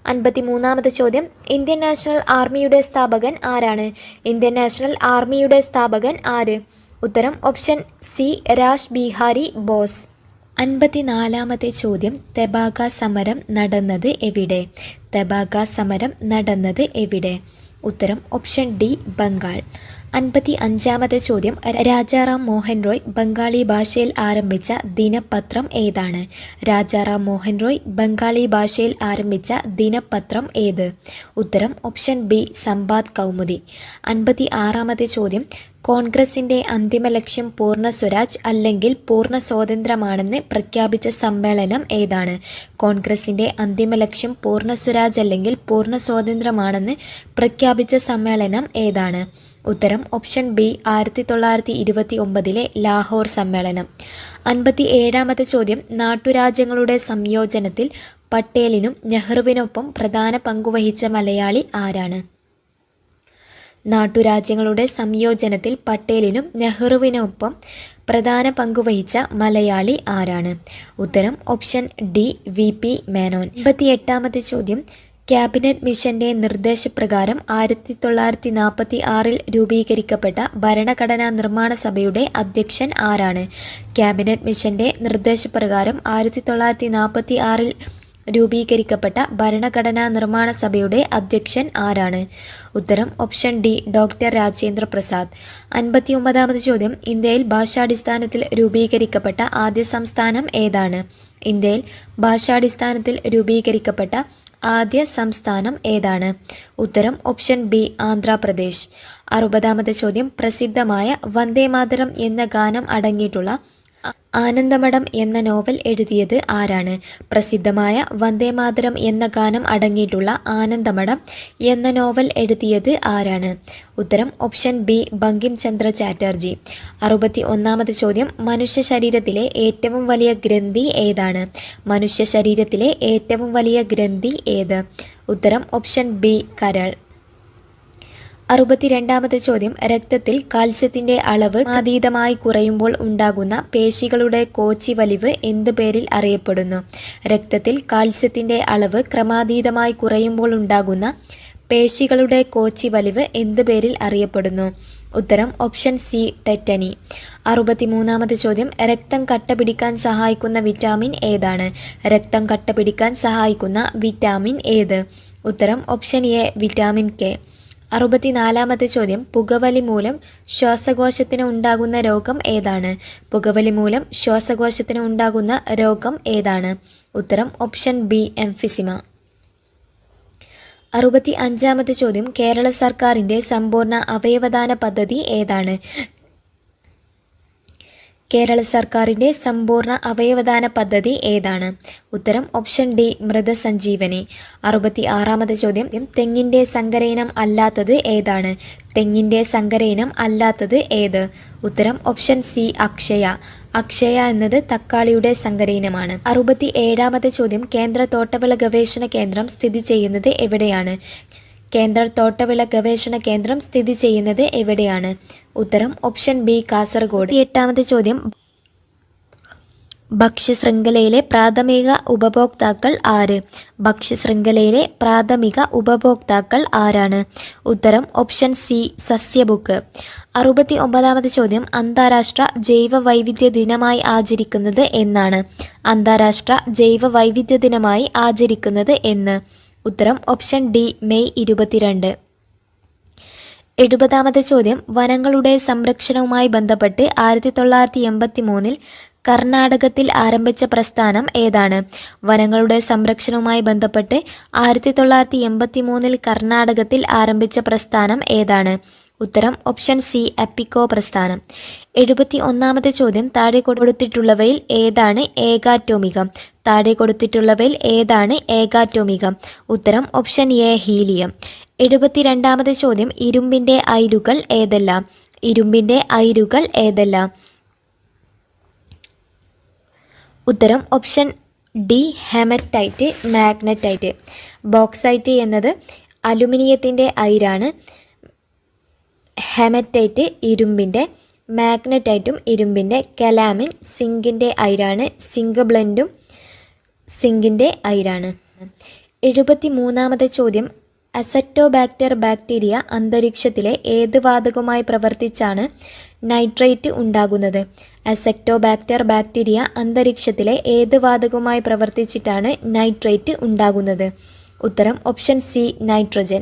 [SPEAKER 1] 53ാമത് ചോദ്യം, ഇന്ത്യൻ നാഷണൽ ആർമിയുടെ സ്ഥാപകൻ ആരാണ്? ഇന്ത്യൻ നാഷണൽ ആർമിയുടെ സ്ഥാപകൻ ആര്? ഉത്തരം ഓപ്ഷൻ സി രാജ് ബിഹാരി ബോസ്. 54ാമത്തെ ചോദ്യം, തെബാഗ സമരം നടന്നത് എവിടെ? തെബാഗ സമരം നടന്നത് എവിടെ? ഉത്തരം ഓപ്ഷൻ ഡി ബംഗാൾ. 55ാമത്തെ ചോദ്യം, രാജാറാം മോഹൻ റോയ് ബംഗാളി ഭാഷയിൽ ആരംഭിച്ച ദിനപത്രം ഏതാണ്? രാജാറാം മോഹൻ റോയ് ബംഗാളി ഭാഷയിൽ ആരംഭിച്ച ദിനപത്രം ഏത്? ഉത്തരം ഓപ്ഷൻ ബി സംബാദ് കൗമുദി. 56ാമത്തെ ചോദ്യം, കോൺഗ്രസിൻ്റെ അന്തിമ ലക്ഷ്യം പൂർണ്ണ സ്വരാജ് അല്ലെങ്കിൽ പൂർണ്ണ സ്വാതന്ത്ര്യമാണെന്ന് പ്രഖ്യാപിച്ച സമ്മേളനം ഏതാണ്? കോൺഗ്രസിൻ്റെ അന്തിമ ലക്ഷ്യം പൂർണ്ണ സ്വരാജ് അല്ലെങ്കിൽ പൂർണ്ണ സ്വാതന്ത്ര്യമാണെന്ന് പ്രഖ്യാപിച്ച സമ്മേളനം ഏതാണ്? ഉത്തരം ഓപ്ഷൻ ബി 1929 ലാഹോർ സമ്മേളനം. 57ാമത്തെ ചോദ്യം, നാട്ടുരാജ്യങ്ങളുടെ സംയോജനത്തിൽ പട്ടേലിനും നെഹ്റുവിനൊപ്പം പ്രധാന പങ്കുവഹിച്ച മലയാളി ആരാണ്? നാട്ടുരാജ്യങ്ങളുടെ സംയോജനത്തിൽ പട്ടേലിനും നെഹ്റുവിനൊപ്പം പ്രധാന പങ്കുവഹിച്ച മലയാളി ആരാണ്? ഉത്തരം ഓപ്ഷൻ ഡി VP മേനോൻ. 58ാമത്തെ ചോദ്യം, ക്യാബിനറ്റ് മിഷന്റെ നിർദ്ദേശപ്രകാരം 1946 രൂപീകരിക്കപ്പെട്ട ഭരണഘടനാ നിർമ്മാണ സഭയുടെ അധ്യക്ഷൻ ആരാണ്? ക്യാബിനറ്റ് മിഷന്റെ നിർദ്ദേശപ്രകാരം 1946 രൂപീകരിക്കപ്പെട്ട ഭരണഘടനാ നിർമ്മാണ സഭയുടെ അധ്യക്ഷൻ ആരാണ്? ഉത്തരം option D doctor Rajendra Prasad. 59ാമത് ചോദ്യം, ഇന്ത്യയിൽ ഭാഷാടിസ്ഥാനത്തിൽ രൂപീകരിക്കപ്പെട്ട ആദ്യ സംസ്ഥാനം ഏതാണ്? ഇന്ത്യയിൽ ഭാഷാടിസ്ഥാനത്തിൽ രൂപീകരിക്കപ്പെട്ട ആദ്യ സംസ്ഥാനം ഏതാണ്? ഉത്തരം ഓപ്ഷൻ ബി ആന്ധ്രാപ്രദേശ്. 60-ാമത്തെ ചോദ്യം, പ്രസിദ്ധമായ വന്ദേമാതരം എന്ന ഗാനം അടങ്ങിയിട്ടുള്ള ആനന്ദമഠം എന്ന നോവൽ എഴുതിയത് ആരാണ്? പ്രസിദ്ധമായ വന്ദേമാതരം എന്ന ഗാനം അടങ്ങിയിട്ടുള്ള ആനന്ദമഠം എന്ന നോവൽ എഴുതിയത് ആരാണ്? ഉത്തരം ഓപ്ഷൻ ബി ബങ്കിം ചന്ദ്ര ചാറ്റർജി. 61-ാമത്തെ ചോദ്യം, മനുഷ്യ ശരീരത്തിലെ ഏറ്റവും വലിയ ഗ്രന്ഥി ഏതാണ്? മനുഷ്യ ശരീരത്തിലെ ഏറ്റവും വലിയ ഗ്രന്ഥി ഏത്? ഉത്തരം ഓപ്ഷൻ ബി കരൾ. 62-ാമത്തെ ചോദ്യം, രക്തത്തിൽ കാൽസ്യത്തിന്റെ അളവ് അതീതമായി കുറയുമ്പോൾ ഉണ്ടാകുന്ന പേശികളുടെ കോച്ചി വലിവ് എന്ത് പേരിൽ അറിയപ്പെടുന്നു? രക്തത്തിൽ കാൽസ്യത്തിന്റെ അളവ് ക്രമാതീതമായി കുറയുമ്പോൾ ഉണ്ടാകുന്ന പേശികളുടെ കോച്ചി വലിവ് എന്ത് പേരിൽ അറിയപ്പെടുന്നു? ഉത്തരം ഓപ്ഷൻ സി ടെറ്റനി. 63-ാമത്തെ ചോദ്യം, രക്തം കട്ടപിടിക്കാൻ സഹായിക്കുന്ന വിറ്റാമിൻ ഏതാണ്? രക്തം കട്ടപിടിക്കാൻ സഹായിക്കുന്ന വിറ്റാമിൻ ഏത്? ഉത്തരം ഓപ്ഷൻ എ വിറ്റാമിൻ കെ. 64-ാമത്തെ ചോദ്യം, പുകവലി മൂലം ശ്വാസകോശത്തിന് ഉണ്ടാകുന്ന രോഗം ഏതാണ്? പുകവലി മൂലം ശ്വാസകോശത്തിന് ഉണ്ടാകുന്ന രോഗം ഏതാണ്? ഉത്തരം ഓപ്ഷൻ ബി എംഫിസിമ. 65-ാമത്തെ ചോദ്യം, കേരള സർക്കാരിൻ്റെ സമ്പൂർണ്ണ അവയവദാന പദ്ധതി ഏതാണ്? കേരള സർക്കാരിൻ്റെ സമ്പൂർണ്ണ അവയവദാന പദ്ധതി ഏതാണ്? ഉത്തരം ഓപ്ഷൻ ഡി മൃതസഞ്ജീവനി. 66-ാമത്തെ ചോദ്യം, തെങ്ങിൻ്റെ സങ്കരയിനം അല്ലാത്തത് ഏതാണ്? തെങ്ങിൻ്റെ സങ്കരയിനം അല്ലാത്തത് ഏത്? ഉത്തരം ഓപ്ഷൻ സി അക്ഷയ. അക്ഷയ എന്നത് തക്കാളിയുടെ സങ്കരയിനമാണ്. 67-ാമത്തെ ചോദ്യം, കേന്ദ്ര തോട്ടവിള ഗവേഷണ കേന്ദ്രം സ്ഥിതി ചെയ്യുന്നത് എവിടെയാണ്? കേന്ദ്ര തോട്ടവിള ഗവേഷണ കേന്ദ്രം സ്ഥിതി ചെയ്യുന്നത് എവിടെയാണ്? ഉത്തരം ഓപ്ഷൻ ബി കാസർഗോഡ്. 8-ാമത്തെ ചോദ്യം, ഭക്ഷ്യശൃംഖലയിലെ പ്രാഥമിക ഉപഭോക്താക്കൾ ആര്? ഭക്ഷ്യശൃംഖലയിലെ പ്രാഥമിക ഉപഭോക്താക്കൾ ആരാണ്? ഉത്തരം ഓപ്ഷൻ സി സസ്യബുക്ക്. 69-ാമത്തെ ചോദ്യം, അന്താരാഷ്ട്ര ജൈവ വൈവിധ്യ ദിനമായി ആചരിക്കുന്നത് എന്നാണ്? അന്താരാഷ്ട്ര ജൈവ വൈവിധ്യ ദിനമായി ആചരിക്കുന്നത് എന്ന്? ഉത്തരം ഓപ്ഷൻ ഡി മെയ് 22. 70-ാമത്തെ ചോദ്യം, വനങ്ങളുടെ സംരക്ഷണവുമായി ബന്ധപ്പെട്ട് 1983 കർണാടകത്തിൽ ആരംഭിച്ച പ്രസ്ഥാനം ഏതാണ്? വനങ്ങളുടെ സംരക്ഷണവുമായി ബന്ധപ്പെട്ട് 1983 കർണാടകത്തിൽ ആരംഭിച്ച പ്രസ്ഥാനം ഏതാണ്? ഉത്തരം ഓപ്ഷൻ സി എപ്പിക്കോ പ്രസ്ഥാനം. 71-ാമത്തെ ചോദ്യം, താഴെ കൊടുത്തിട്ടുള്ളവയിൽ ഏതാണ് ഏകാറ്റോമികം? താഴെ കൊടുത്തിട്ടുള്ളവയിൽ ഏതാണ് ഏകാറ്റോമികം? ഉത്തരം ഓപ്ഷൻ എ ഹീലിയം. 72-ാമത്തെ ചോദ്യം, ഇരുമ്പിൻ്റെ അയിരുകൾ ഏതെല്ലാം? ഇരുമ്പിൻ്റെ അയിരുകൾ ഏതെല്ലാം? ഉത്തരം option D hematite, magnetite. Bauxite എന്നത് അലുമിനിയത്തിൻ്റെ അയിരാണ്. ഹെമറ്റൈറ്റ് ഇരുമ്പിൻ്റെ, മാഗ്നറ്റൈറ്റും ഇരുമ്പിൻ്റെ, കലാമിൻ സിങ്കിൻ്റെ അയിരാണ്. സിങ്ക് ബ്ലെൻഡും സിങ്കിൻ്റെ അയിരാണ്. 73-ാമത്തെ ചോദ്യം, അസറ്റോബാക്ടർ ബാക്ടീരിയ അന്തരീക്ഷത്തിലെ ഏത് വാതകവുമായി പ്രവർത്തിച്ചാണ് നൈട്രേറ്റ് ഉണ്ടാകുന്നത്? അസറ്റോബാക്ടർ ബാക്ടീരിയ അന്തരീക്ഷത്തിലെ ഏത് വാതകവുമായി പ്രവർത്തിച്ചിട്ടാണ് നൈട്രേറ്റ് ഉണ്ടാകുന്നത്? ഉത്തരം ഓപ്ഷൻ സി നൈട്രജൻ.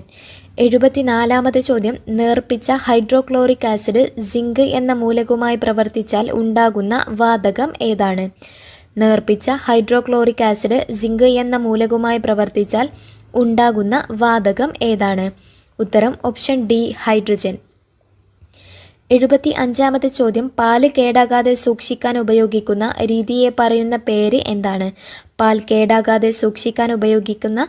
[SPEAKER 1] 74-ാമത്തെ ചോദ്യം, നേർപ്പിച്ച ഹൈഡ്രോക്ലോറിക് ആസിഡ് സിങ്ക് എന്ന മൂലകവുമായി പ്രവർത്തിച്ചാൽ ഉണ്ടാകുന്ന വാതകം ഏതാണ്? നേർപ്പിച്ച ഹൈഡ്രോക്ലോറിക് ആസിഡ് സിങ്ക് എന്ന മൂലകവുമായി പ്രവർത്തിച്ചാൽ ഉണ്ടാകുന്ന വാതകം ഏതാണ്? ഉത്തരം ഓപ്ഷൻ ഡി ഹൈഡ്രജൻ. 75-ാമത്തെ ചോദ്യം, പാല് കേടാകാതെ സൂക്ഷിക്കാൻ ഉപയോഗിക്കുന്ന രീതിയെ പറയുന്ന പേര് എന്താണ്? പാൽ കേടാകാതെ സൂക്ഷിക്കാൻ ഉപയോഗിക്കുന്ന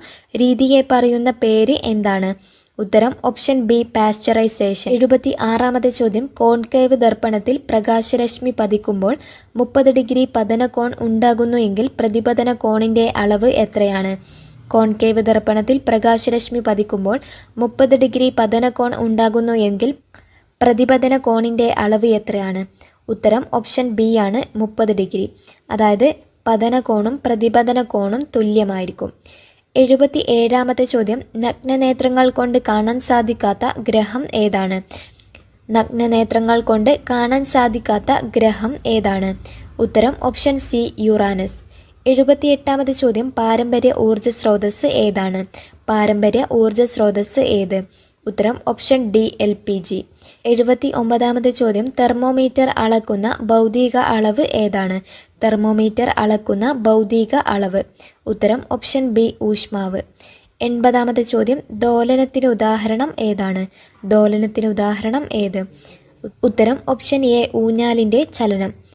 [SPEAKER 1] രീതിയെ പറയുന്ന പേര് എന്താണ്? ഉത്തരം ഓപ്ഷൻ ബി പാസ്ചറൈസേഷൻ. 76-ാമത്തെ ചോദ്യം, കോൺകേവ് ദർപ്പണത്തിൽ പ്രകാശരശ്മി പതിക്കുമ്പോൾ 30 ഡിഗ്രി പതന കോൺ ഉണ്ടാകുന്നു എങ്കിൽ പ്രതിപതന കോണിൻ്റെ അളവ് എത്രയാണ്? കോൺകേവ് ദർപ്പണത്തിൽ പ്രകാശരശ്മി പതിക്കുമ്പോൾ 30 ഡിഗ്രി പതന കോൺ ഉണ്ടാകുന്നു എങ്കിൽ പ്രതിപതന കോണിൻ്റെ അളവ് എത്രയാണ്? ഉത്തരം ഓപ്ഷൻ ബി ആണ് 30 ഡിഗ്രി. അതായത് പതന കോണും പ്രതിപതന കോണും തുല്യമായിരിക്കും. 77-ാമത്തെ ചോദ്യം, നഗ്നനേത്രങ്ങൾ കൊണ്ട് കാണാൻ സാധിക്കാത്ത ഗ്രഹം ഏതാണ്? നഗ്നനേത്രങ്ങൾ കൊണ്ട് കാണാൻ സാധിക്കാത്ത ഗ്രഹം ഏതാണ്? ഉത്തരം ഓപ്ഷൻ സി യുറാനസ്. 78-ാമത്തെ ചോദ്യം, പാരമ്പര്യ ഊർജ്ജ സ്രോതസ് ഏതാണ്? പാരമ്പര്യ ഊർജ്ജ സ്രോതസ് ഏത്? ഉത്തരം ഓപ്ഷൻ ഡി LPG. 79ാമത്തെ ചോദ്യം, തെർമോമീറ്റർ അളക്കുന്ന ഭൗതിക അളവ് ഏതാണ്? തെർമോമീറ്റർ അളക്കുന്ന ഭൗതിക അളവ്. ഉത്തരം ഓപ്ഷൻ ബി ഊഷ്മാവ്. 80ാമത്തെ ചോദ്യം, ദോലനത്തിന് ഉദാഹരണം ഏതാണ്? ദോലനത്തിന് ഉദാഹരണം ഏത്? ഉത്തരം ഓപ്ഷൻ എ ഊഞ്ഞാലിൻ്റെ ചലനം.